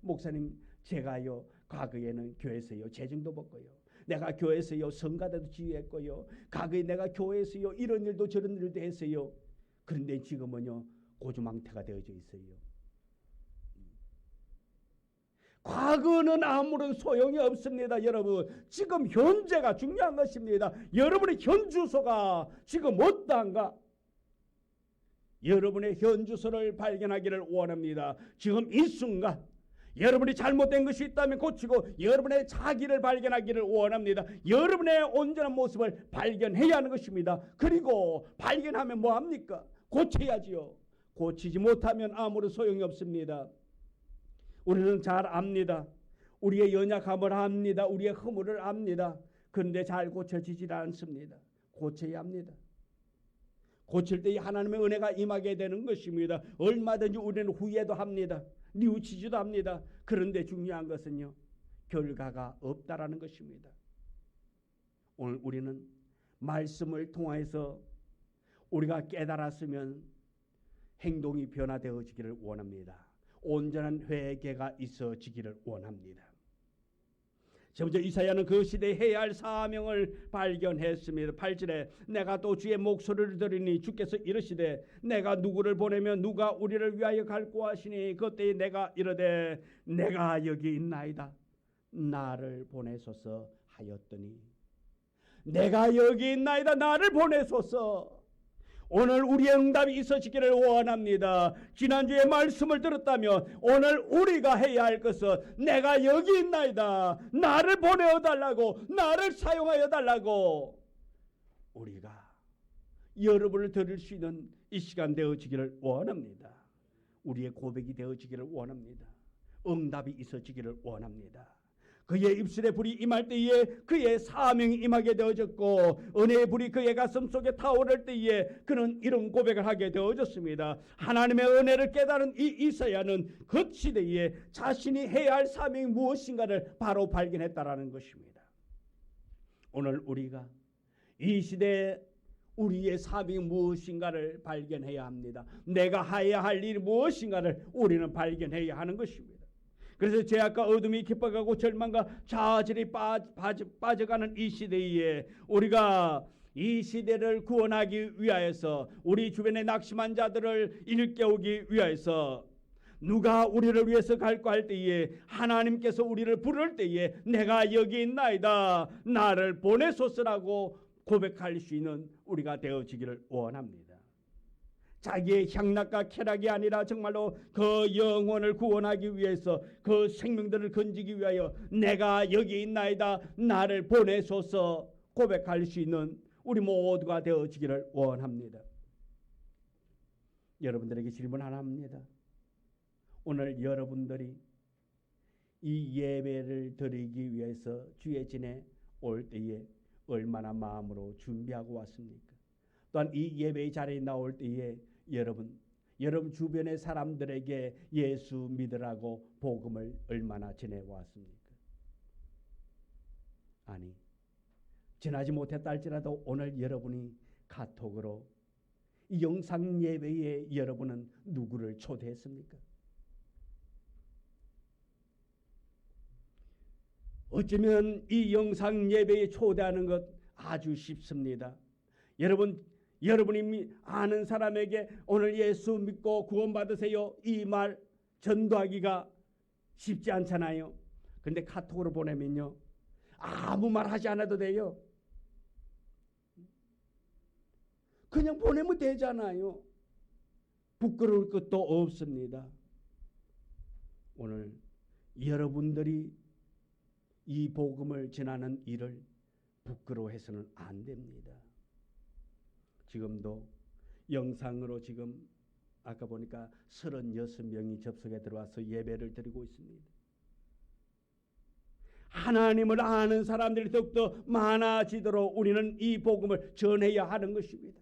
목사님, 제가요 과거에는 교회에서요 재정도 받고요, 내가 교회에서요 성가대도 지휘했고요, 과거에 내가 교회에서요 이런 일도 저런 일도 했어요. 그런데 지금은요 고주망태가 되어져 있어요. 과거는 아무런 소용이 없습니다. 여러분, 지금 현재가 중요한 것입니다. 여러분의 현 주소가 지금 어떠한가? 여러분의 현 주소를 발견하기를 원합니다. 지금 이 순간 여러분이 잘못된 것이 있다면 고치고, 여러분의 자기를 발견하기를 원합니다. 여러분의 온전한 모습을 발견해야 하는 것입니다. 그리고 발견하면 뭐합니까? 고쳐야지요. 고치지 못하면 아무런 소용이 없습니다. 우리는 잘 압니다. 우리의 연약함을 압니다. 우리의 허물을 압니다. 그런데 잘 고쳐지질 않습니다. 고쳐야 합니다. 고칠 때 하나님의 은혜가 임하게 되는 것입니다. 얼마든지 우리는 후회도 합니다. 뉘우치지도 합니다. 그런데 중요한 것은요, 결과가 없다라는 것입니다. 오늘 우리는 말씀을 통해서 우리가 깨달았으면 행동이 변화되어지기를 원합니다. 온전한 회개가 있어지기를 원합니다. 먼저 이사야는 그 시대에 해야 할 사명을 발견했습니다. 8절에 내가 또 주의 목소리를 들으니 주께서 이르시되 내가 누구를 보내면 누가 우리를 위하여 갈고 하시니 그때에 내가 이르되 내가 여기 있나이다 나를 보내소서 하였더니, 내가 여기 있나이다 나를 보내소서. 오늘 우리의 응답이 있어지기를 원합니다. 지난주에 말씀을 들었다면 오늘 우리가 해야 할 것은 내가 여기 있나이다 나를 보내어 달라고, 나를 사용하여 달라고 우리가 여러분을 드릴 수 있는 이 시간 되어지기를 원합니다. 우리의 고백이 되어지기를 원합니다. 응답이 있어지기를 원합니다. 그의 입술에 불이 임할 때에 그의 사명이 임하게 되어졌고, 은혜의 불이 그의 가슴 속에 타오를 때에 그는 이런 고백을 하게 되어졌습니다. 하나님의 은혜를 깨달은 이 이사야는 그 시대에 자신이 해야 할 사명이 무엇인가를 바로 발견했다라는 것입니다. 오늘 우리가 이 시대에 우리의 사명이 무엇인가를 발견해야 합니다. 내가 해야 할 일이 무엇인가를 우리는 발견해야 하는 것입니다. 그래서 죄악과 어둠이 깊어가고 절망과 좌절이 빠져가는 이 시대에 우리가 이 시대를 구원하기 위하여서, 우리 주변에 낙심한 자들을 일깨우기 위하여서, 누가 우리를 위해서 갈고 할 때에 하나님께서 우리를 부를 때에 내가 여기 있나이다 나를 보내소서라고 고백할 수 있는 우리가 되어지기를 원합니다. 자기의 향락과 쾌락이 아니라 정말로 그 영혼을 구원하기 위해서, 그 생명들을 건지기 위하여 내가 여기 있나이다 나를 보내소서 고백할 수 있는 우리 모두가 되어지기를 원합니다. 여러분들에게 질문 하나 합니다. 오늘 여러분들이 이 예배를 드리기 위해서 주의 진에 올 때에 얼마나 마음으로 준비하고 왔습니까? 또한 이 예배의 자리에 나올 때에 여러분 주변의 사람들에게 예수 믿으라고 복음을 얼마나 전해왔습니까? 아니, 전하지 못했다 할지라도 오늘 여러분이 카톡으로 이 영상 예배에 여러분은 누구를 초대했습니까? 어쩌면 이 영상 예배에 초대하는 것 아주 쉽습니다. 여러분이 아는 사람에게 오늘 예수 믿고 구원받으세요 이 말 전도하기가 쉽지 않잖아요. 그런데 카톡으로 보내면요 아무 말 하지 않아도 돼요. 그냥 보내면 되잖아요. 부끄러울 것도 없습니다. 오늘 여러분들이 이 복음을 전하는 일을 부끄러워해서는 안 됩니다. 지금도 영상으로 지금 아까 보니까 36명이 접속에 들어와서 예배를 드리고 있습니다. 하나님을 아는 사람들이 더욱더 많아지도록 우리는 이 복음을 전해야 하는 것입니다.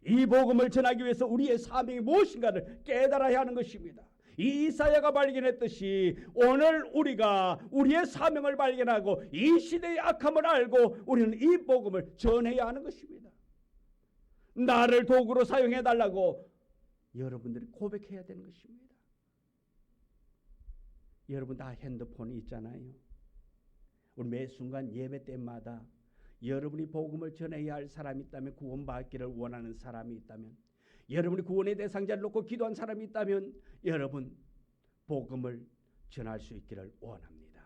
이 복음을 전하기 위해서 우리의 사명이 무엇인가를 깨달아야 하는 것입니다. 이 이사야가 발견했듯이 오늘 우리가 우리의 사명을 발견하고 이 시대의 악함을 알고 우리는 이 복음을 전해야 하는 것입니다. 나를 도구로 사용해 달라고 여러분들이 고백해야 되는 것입니다. 여러분 다 핸드폰이 있잖아요. 우리 매 순간 예배 때마다 여러분이 복음을 전해야 할 사람이 있다면, 구원받기를 원하는 사람이 있다면, 여러분이 구원의 대상자를 놓고 기도한 사람이 있다면 여러분 복음을 전할 수 있기를 원합니다.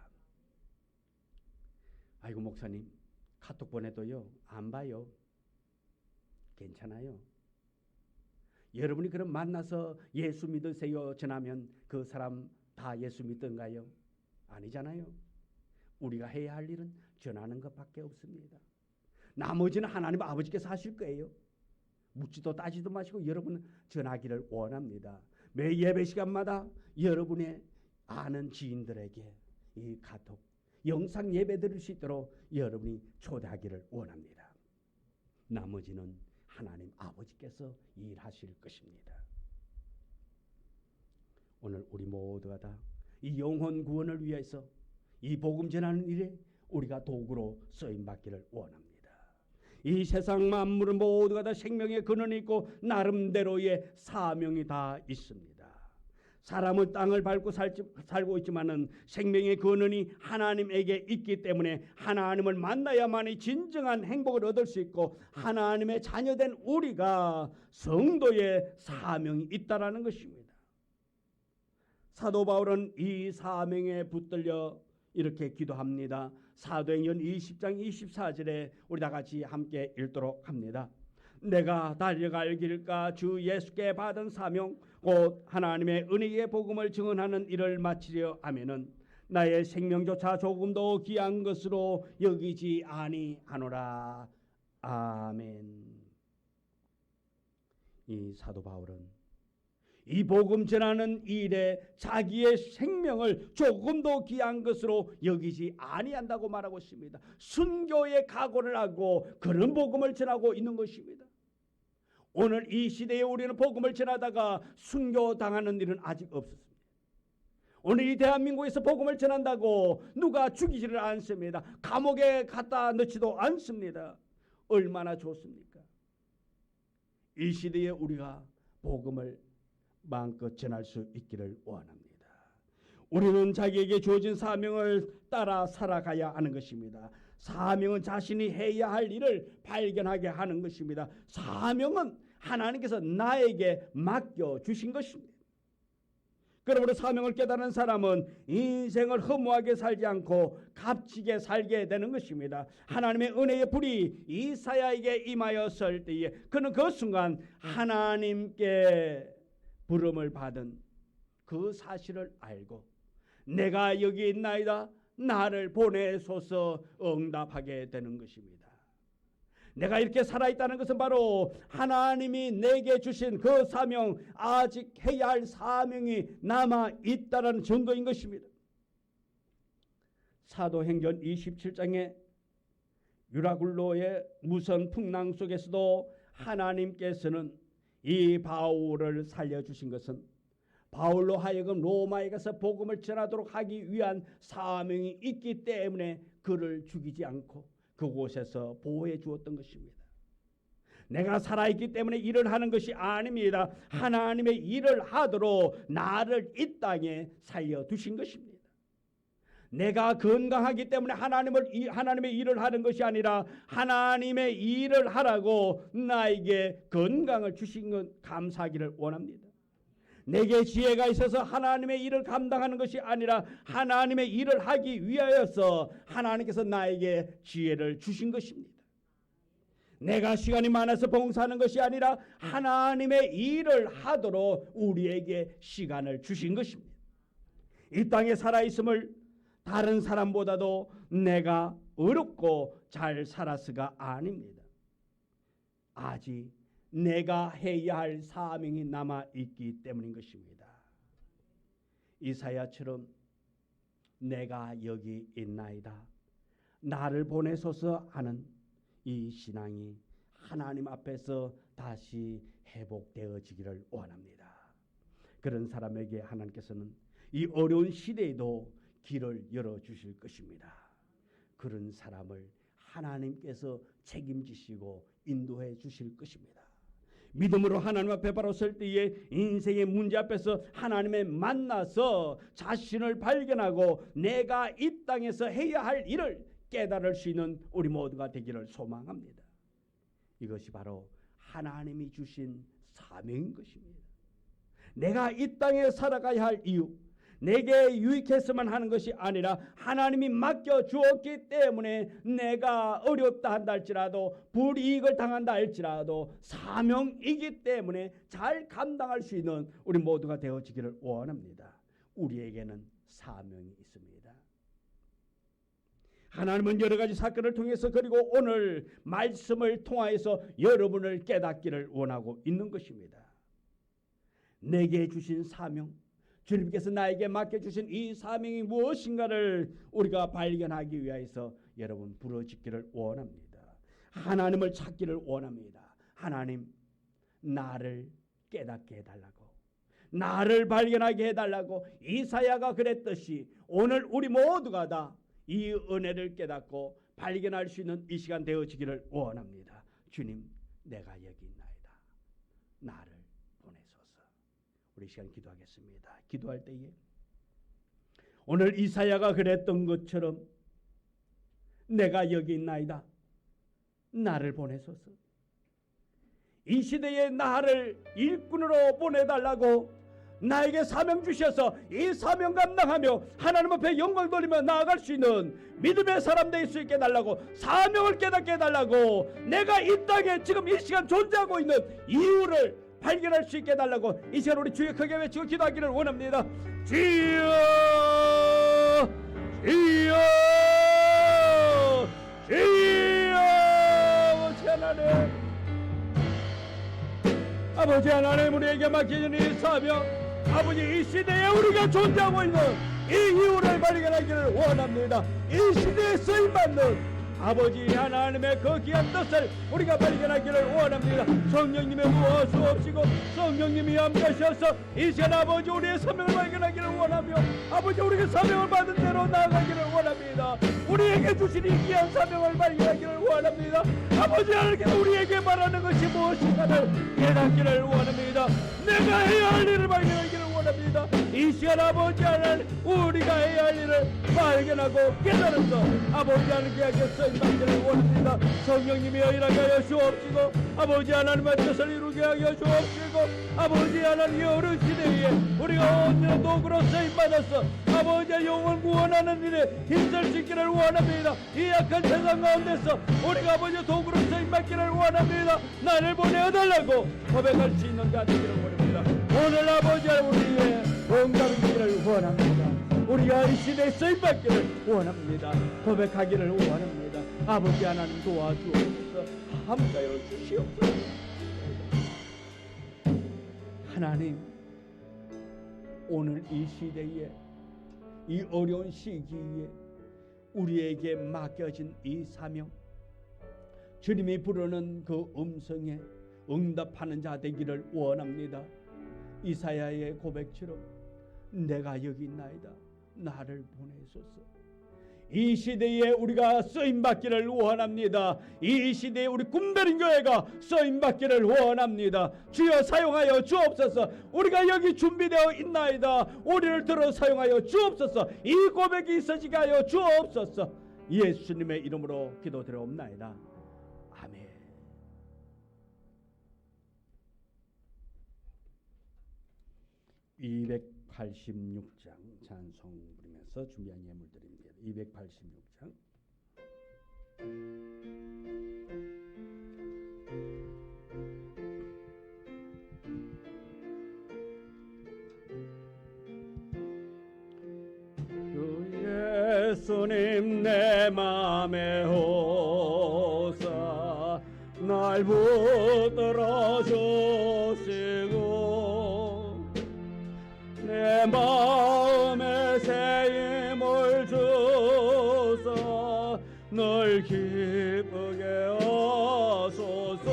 아이고 목사님 카톡 보내도요 안 봐요. 괜찮아요. 여러분이 그럼 만나서 예수 믿으세요 전하면 그 사람 다 예수 믿던가요? 아니잖아요. 우리가 해야 할 일은 전하는 것밖에 없습니다. 나머지는 하나님 아버지께서 하실 거예요. 묻지도 따지도 마시고 여러분은 전하기를 원합니다. 매 예배 시간마다 여러분의 아는 지인들에게 이 카톡, 영상 예배 드릴 수 있도록 여러분이 초대하기를 원합니다. 나머지는 하나님 아버지께서 일하실 것입니다. 오늘 우리 모두가 다 이 영혼 구원을 위해서 이 복음 전하는 일에 우리가 도구로 쓰임 받기를 원합니다. 이 세상 만물은 모두가 다 생명의 근원이 있고 나름대로의 사명이 다 있습니다. 사람은 땅을 밟고 살고 있지만은 생명의 근원이 하나님에게 있기 때문에 하나님을 만나야만이 진정한 행복을 얻을 수 있고 하나님의 자녀된 우리가 성도의 사명이 있다라는 것입니다. 사도 바울은 이 사명에 붙들려 이렇게 기도합니다. 사도행전 20장 24절에 우리 다 같이 함께 읽도록 합니다. 내가 달려갈 길과 주 예수께 받은 사명 곧 하나님의 은혜의 복음을 증언하는 일을 마치려 하면은 나의 생명조차 조금도 귀한 것으로 여기지 아니하노라. 아멘. 이 사도 바울은 이 복음 전하는 일에 자기의 생명을 조금도 귀한 것으로 여기지 아니한다고 말하고 있습니다. 순교의 각오를 하고 그런 복음을 전하고 있는 것입니다. 오늘 이 시대에 우리는 복음을 전하다가 순교당하는 일은 아직 없었습니다. 오늘 이 대한민국에서 복음을 전한다고 누가 죽이지를 않습니다. 감옥에 갖다 넣지도 않습니다. 얼마나 좋습니까? 이 시대에 우리가 복음을 마음껏 전할 수 있기를 원합니다. 우리는 자기에게 주어진 사명을 따라 살아가야 하는 것입니다. 사명은 자신이 해야 할 일을 발견하게 하는 것입니다. 사명은 하나님께서 나에게 맡겨주신 것입니다. 그러므로 사명을 깨달은 사람은 인생을 허무하게 살지 않고 값지게 살게 되는 것입니다. 하나님의 은혜의 불이 이사야에게 임하였을 때에 그는 그 순간 하나님께 부름을 받은 그 사실을 알고 내가 여기 있나이다 나를 보내소서 응답하게 되는 것입니다. 내가 이렇게 살아있다는 것은 바로 하나님이 내게 주신 그 사명, 아직 해야 할 사명이 남아있다는 증거인 것입니다. 사도행전 27장에 유라굴로의 무선 풍랑 속에서도 하나님께서는 이 바울을 살려주신 것은 바울로 하여금 로마에 가서 복음을 전하도록 하기 위한 사명이 있기 때문에 그를 죽이지 않고 그곳에서 보호해 주었던 것입니다. 내가 살아있기 때문에 일을 하는 것이 아닙니다. 하나님의 일을 하도록 나를 이 땅에 살려두신 것입니다. 내가 건강하기 때문에 하나님의 일을 하는 것이 아니라 하나님의 일을 하라고 나에게 건강을 주신 것 감사하기를 원합니다. 내게 지혜가 있어서 하나님의 일을 감당하는 것이 아니라 하나님의 일을 하기 위하여서 하나님께서 나에게 지혜를 주신 것입니다. 내가 시간이 많아서 봉사하는 것이 아니라 하나님의 일을 하도록 우리에게 시간을 주신 것입니다. 이 땅에 살아있음을 다른 사람보다도 내가 어렵고 잘 살았으가 아닙니다. 아직 내가 해야 할 사명이 남아있기 때문인 것입니다. 이사야처럼 내가 여기 있나이다, 나를 보내소서 하는 이 신앙이 하나님 앞에서 다시 회복되어지기를 원합니다. 그런 사람에게 하나님께서는 이 어려운 시대에도 길을 열어주실 것입니다. 그런 사람을 하나님께서 책임지시고 인도해 주실 것입니다. 믿음으로 하나님 앞에 바로 설 때에 인생의 문제 앞에서 하나님을 만나서 자신을 발견하고 내가 이 땅에서 해야 할 일을 깨달을 수 있는 우리 모두가 되기를 소망합니다. 이것이 바로 하나님이 주신 사명인 것입니다. 내가 이 땅에 살아가야 할 이유, 내게 유익해서만 하는 것이 아니라 하나님이 맡겨주었기 때문에 내가 어렵다 한다 할지라도 불이익을 당한다 할지라도 사명이기 때문에 잘 감당할 수 있는 우리 모두가 되어지기를 원합니다. 우리에게는 사명이 있습니다. 하나님은 여러 가지 사건을 통해서 그리고 오늘 말씀을 통하여서 여러분을 깨닫기를 원하고 있는 것입니다. 내게 주신 사명, 주님께서 나에게 맡겨주신 이 사명이 무엇인가를 우리가 발견하기 위해서 여러분 부르짖기를 원합니다. 하나님을 찾기를 원합니다. 하나님, 나를 깨닫게 해달라고, 나를 발견하게 해달라고. 이사야가 그랬듯이 오늘 우리 모두가 다 이 은혜를 깨닫고 발견할 수 있는 이 시간 되어지기를 원합니다. 주님, 내가 여기 있나이다, 나를 보내소서. 우리 시간 기도하겠습니다. 기도할 때에 오늘 이사야가 그랬던 것처럼 내가 여기 있나이다, 나를 보내소서. 이 시대에 나를 일꾼으로 보내달라고 나에게 사명 주셔서 이 사명 감당하며 하나님 앞에 영광 돌리며 나아갈 수 있는 믿음의 사람 될 수 있게 해달라고, 사명을 깨닫게 해달라고, 내가 이 땅에 지금 이 시간 존재하고 있는 이유를 발견할 수 있게 해달라고 이 시간 우리 주여 크게 외치고 기도하기를 원합니다. 주여, 주여, 주여. 아버지 하나님, 아버지 하나님, 우리에게 맡겨진 이 사명, 아버지 이 시대에 우리가 존재하고 있는 이 이유를 발견하기를 원합니다. 이 시대에 쓰임받는 아버지 하나님의 그 귀한 뜻을 우리가 발견하기를 원합니다. 성령님의 무엇 수없이고 성령님이 함께하셔서 이 시간 아버지 우리의 사명을 발견하기를 원하며 아버지 우리가 사명을 받은 대로 나아가기를 원합니다. 우리에게 주신 이 귀한 사명을 발견하기를 원합니다. 아버지 하나님께서 우리에게 말하는 것이 무엇인가를 깨닫기를 원합니다. 내가 해야 할 일을 발견하기를 원합니다. 이 시간 아버지 하나님 우리가 해야 할 일을 발견하고 깨달아서 아버지 하나님께 쓰임받기를 원합니다. 성령님이 일하여 주옵시고 아버지 하나님의 뜻을 이루게 하여 주옵시고 아버지 하나님 어른 시대에 우리가 언제나 도구로 쓰임받아서 아버지의 영혼을 구원하는 일에 힘쓸 수 있기를 원합니다. 이 약한 세상 가운데서 우리가 아버지 도구로 쓰임받기를 원합니다. 나를 보내어달라고 고백할 수 있는 자 되기를 원합니다. 오늘 아버지 우리의 응답이기를 원합니다. 우리가 이 시대에 쓰임받기를 원합니다. 고백하기를 원합니다. 아버지 하나님 도와주옵소서. 함께하여 주시옵소서. 하나님, 오늘 이 시대에 이 어려운 시기에 우리에게 맡겨진 이 사명, 주님이 부르는 그 음성에 응답하는 자 되기를 원합니다. 이사야의 고백처럼 내가 여기 있나이다, 나를 보내소서. 이 시대에 우리가 쓰임받기를 원합니다. 이 시대에 우리 꿈베린 교회가 쓰임받기를 원합니다. 주여 사용하여 주옵소서. 우리가 여기 준비되어 있나이다, 우리를 들어 사용하여 주옵소서. 이 고백이 있어지게 하여 주옵소서. 예수님의 이름으로 기도드려옵나이다. 아멘. (286장) 찬송 부르면서 준비한 예물들입니다. 286장. 주 예수님 내 맘에 오사 날 붙들어 주시고 내 마음에 새 힘을 널 기쁘게 하소서.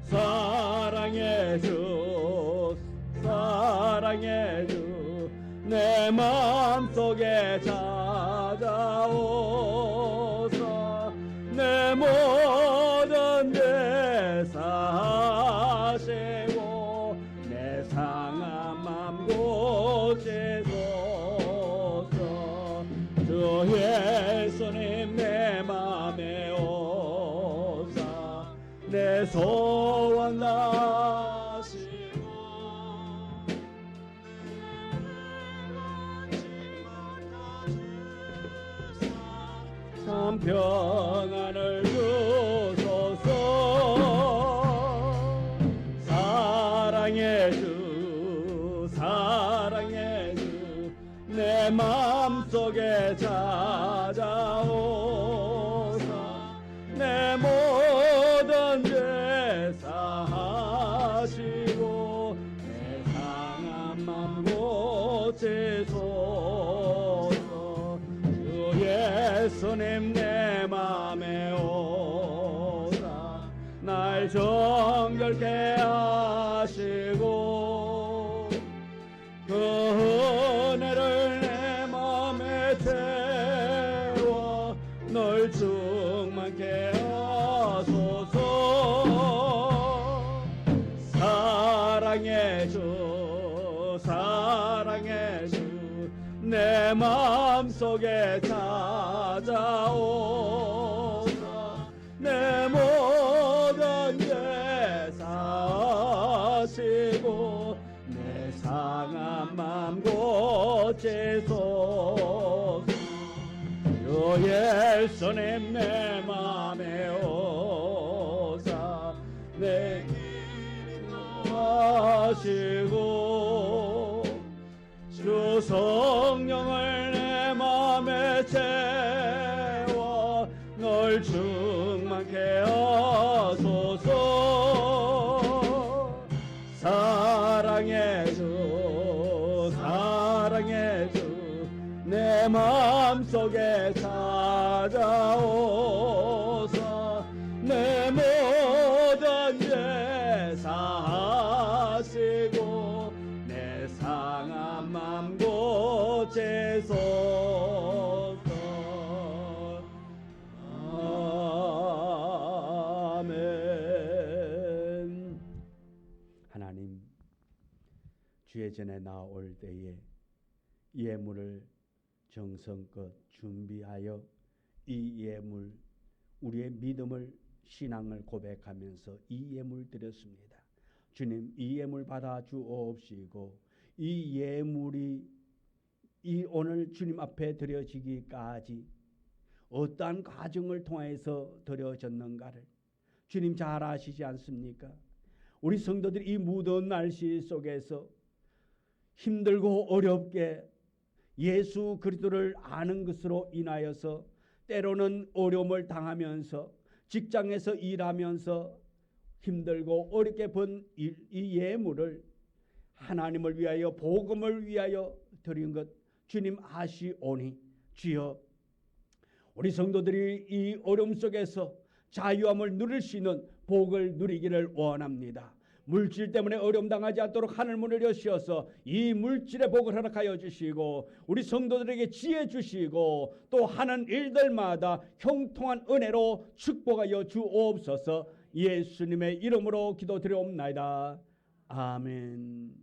사랑의 주 사랑의 주 내 마음속에 찾아오사 내 모든 죄 사하시고 내 상한 맘 고치소서. 주 예수님 내 맘에 오사 내 소원 다하시고 참 평안을 주소서. 사랑의 주 사랑의 주 내 마음속에 찾아오사 내 모든 죄 사하시고 내 상한 맘 고치소서. 주 예수님 내 맘에 오사 날 정결케 하시고 그 은혜를 내 맘에 채워 널 충만케 하소서. 사랑의 주 사랑의 주 내 마음속에 찾아오사 내 모든 죄 사하시고 내 상한 맘 고치소서. 주 예수님 내 맘에 오사 내 하시고 주 성령을 내 맘에 채워 널 충만케 하소서. 사랑의 주 사랑의 주 내 마음속에 찾아오사 내 모든 죄 사하시고 내 상한 맘 고치소서. 아멘. 하나님, 주의 전에 나올 때에 예물을 정성껏 준비하여 이 예물, 우리의 믿음을 신앙을 고백하면서 이 예물 드렸습니다. 주님, 이 예물 받아 주옵시고 이 예물이 이 오늘 주님 앞에 드려지기까지 어떠한 과정을 통해서 드려졌는가를 주님 잘 아시지 않습니까? 우리 성도들이 이 무더운 날씨 속에서 힘들고 어렵게 예수 그리스도를 아는 것으로 인하여서 때로는 어려움을 당하면서 직장에서 일하면서 힘들고 어렵게 번 이 예물을 하나님을 위하여 복음을 위하여 드린 것 주님 아시오니 주여 우리 성도들이 이 어려움 속에서 자유함을 누릴 수 있는 복을 누리기를 원합니다. 물질 때문에 어려움 당하지 않도록 하늘 문을 여시어서 이 물질의 복을 허락하여 주시고 우리 성도들에게 지혜 주시고 또 하는 일들마다 형통한 은혜로 축복하여 주옵소서. 예수님의 이름으로 기도드리옵나이다. 아멘.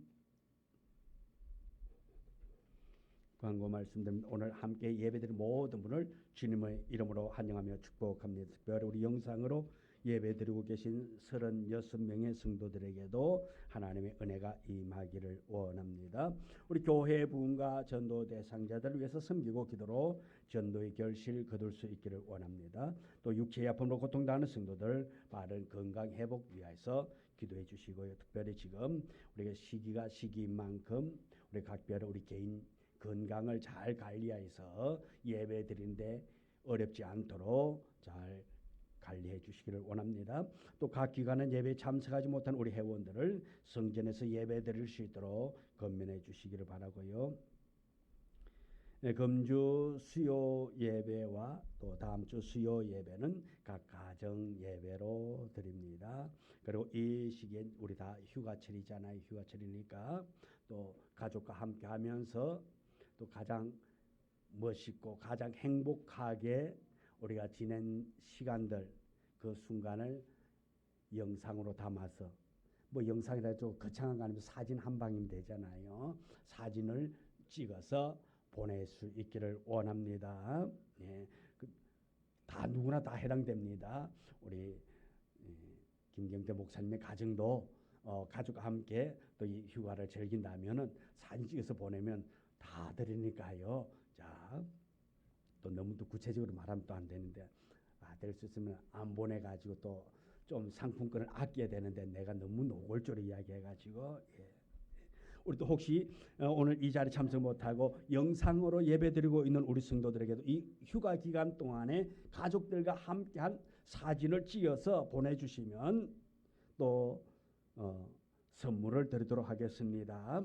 광고 말씀드립니다. 오늘 함께 예배드린 모든 분을 주님의 이름으로 환영하며 축복합니다. 특별히 우리 영상으로 예배드리고 계신 36명의 성도들에게도 하나님의 은혜가 임하기를 원합니다. 우리 교회 부흥과 전도 대상자들을 위해서 섬기고 기도로 전도의 결실 거둘 수 있기를 원합니다. 또 육체의 아픔으로 고통당하는 성도들 빠른 건강 회복 위하여서 기도해 주시고요. 특별히 지금 우리가 시기가 시기인 만큼 우리 각별히 우리 개인 건강을 잘 관리하여서 예배 드리는데 어렵지 않도록 잘 관리해 주시기를 원합니다. 또 각 기관은 예배에 참석하지 못한 우리 회원들을 성전에서 예배 드릴 수 있도록 건면해 주시기를 바라고요. 금주 수요 예배와 또 다음 주 수요 예배는 각 가정 예배로 드립니다. 그리고 이 시기엔 우리 다 휴가철이잖아요. 휴가철이니까 또 가족과 함께 하면서 또 가장 멋있고 가장 행복하게 우리가 지낸 시간들, 그 순간을 영상으로 담아서, 뭐 영상이라 좀 거창한 거 아니면 사진 한 방이면 되잖아요. 사진을 찍어서 보낼 수 있기를 원합니다. 예, 다 누구나 다 해당됩니다. 우리 김경태 목사님의 가정도 가족과 함께 또 이 휴가를 즐긴다면은 사진 찍어서 보내면 다 드리니까요. 자, 또 너무 또 구체적으로 말하면 또 안 되는데, 될 수 있으면 안 보내가지고 또 좀 상품권을 아껴야 되는데 내가 너무 노골적으로 이야기해가지고, 예. 우리 또 혹시 오늘 이 자리에 참석 못하고 영상으로 예배드리고 있는 우리 성도들에게도 이 휴가 기간 동안에 가족들과 함께한 사진을 찍어서 보내주시면 또 선물을 드리도록 하겠습니다.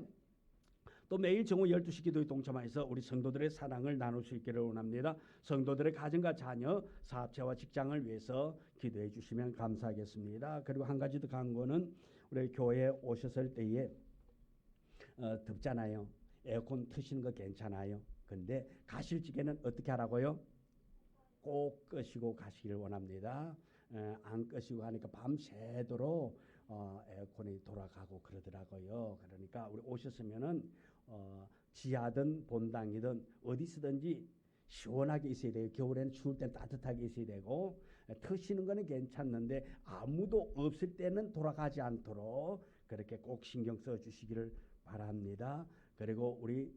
또 매일 정오 12시 기도에 동참해서 우리 성도들의 사랑을 나눌 수 있기를 원합니다. 성도들의 가정과 자녀, 사업체와 직장을 위해서 기도해 주시면 감사하겠습니다. 그리고 한 가지 더 간거는 우리 교회에 오셨을 때에 덥잖아요. 에어컨 트시는 거 괜찮아요. 근데 가실 적에는 어떻게 하라고요? 꼭 끄시고 가시기를 원합니다. 안 끄시고 하니까 밤새도록 에어컨이 돌아가고 그러더라고요. 그러니까 우리 오셨으면은 지하든 본당이든 어디서든지 시원하게 있어야 돼요. 겨울에는 추울 땐 따뜻하게 있어야 되고, 트시는 거는 괜찮는데 아무도 없을 때는 돌아가지 않도록 그렇게 꼭 신경 써 주시기를 바랍니다. 그리고 우리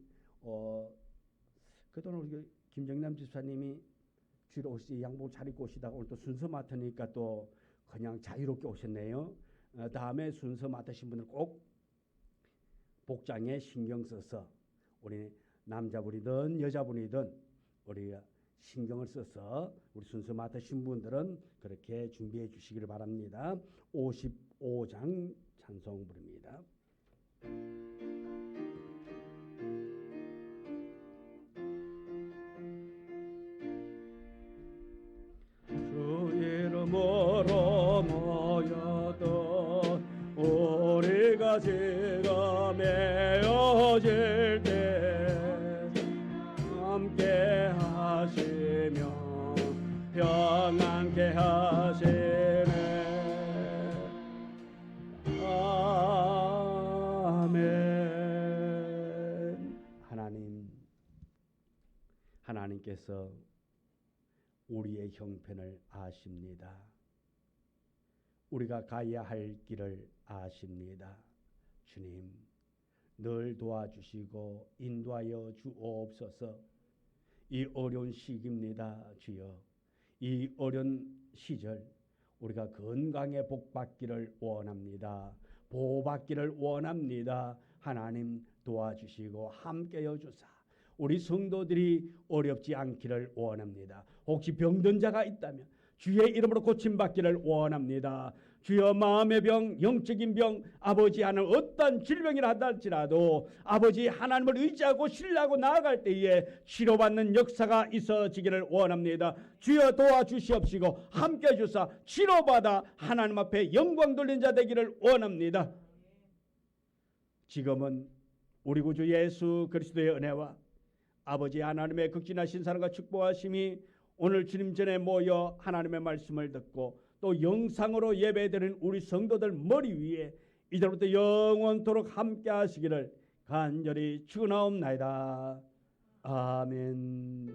그동안 우리 김정남 집사님이 주로 오시 양복 잘 입고 오시다가 오늘 또 순서 맡으니까 또 그냥 자유롭게 오셨네요. 다음에 순서 맡으신 분들 꼭 복장에 신경 써서, 우리 남자분이든 여자분이든 우리가 신경을 써서 우리 순서 맡으신 분들은 그렇게 준비해 주시기를 바랍니다. 55장 찬송 부릅니다. 주 이름으로 모여도 우리가 지금 에어질 때 함께 하시며 평안케 하시네. 아멘. 하나님께서 우리의 형편을 아십니다. 우리가 가야 할 길을 아십니다. 주님, 늘 도와주시고 인도하여 주옵소서. 이 어려운 시기입니다. 주여, 이 어려운 시절 우리가 건강에 복받기를 원합니다. 보호받기를 원합니다. 하나님 도와주시고 함께여 주사 우리 성도들이 어렵지 않기를 원합니다. 혹시 병든 자가 있다면 주의 이름으로 고침받기를 원합니다. 주여, 마음의 병, 영적인 병, 아버지 하는 어떤 질병이라 할지라도 아버지 하나님을 의지하고 신뢰하고 나아갈 때에 치료받는 역사가 있어지기를 원합니다. 주여 도와주시옵시고 함께 주사 치료받아 하나님 앞에 영광 돌린 자 되기를 원합니다. 지금은 우리 구주 예수 그리스도의 은혜와 아버지 하나님의 극진하신 사랑과 축복하심이 오늘 주님 전에 모여 하나님의 말씀을 듣고 또 영상으로 예배드리는 우리 성도들 머리 위에 이제부터 영원토록 함께 하시기를 간절히 축원하옵나이다. 아멘.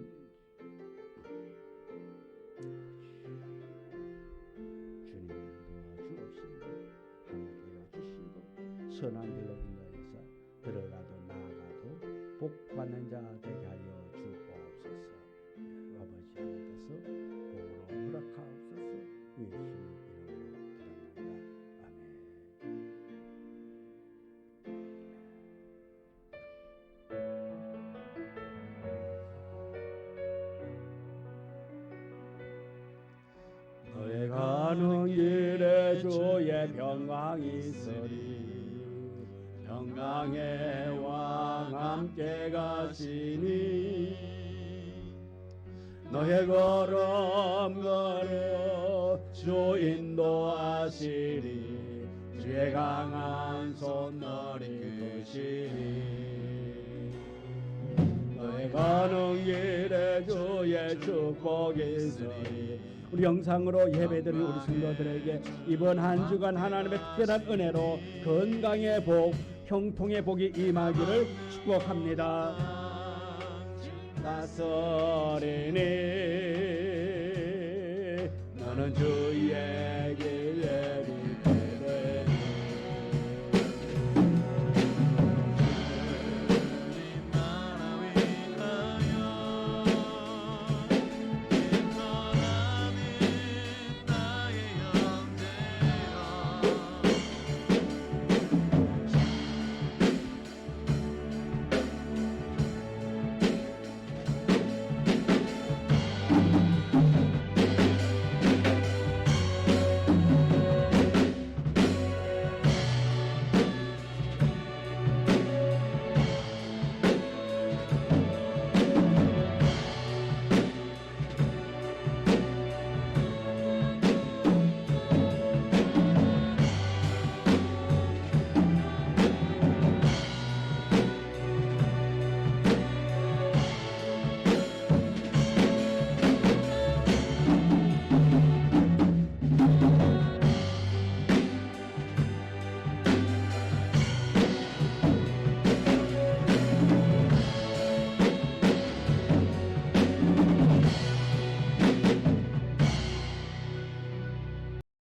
주님 도와주옵시고 함께해 주시고 선한 길로 인도하여서 들어가도 나가도 복받는 자 되게 하여 주옵소서. 아버지 하나님께서 복으로 허락하옵소서. 예수님 이름으로 기도합니다. 아멘. 너의 가는 길에 주의 평강이 있으리. 평강의 왕 함께 가시니 너의 걸음걸음 주 인도하시리 주의 강한 손 너를 이끄시리 너의 가는 길에 주의 축복이 있으리 우리 영상으로 예배드린 우리 성도들에게 이번 한 주간 하나님의 특별한 은혜로 건강의 복, 형통의 복이 임하기를 축복합니다. 다스리니 너는 주의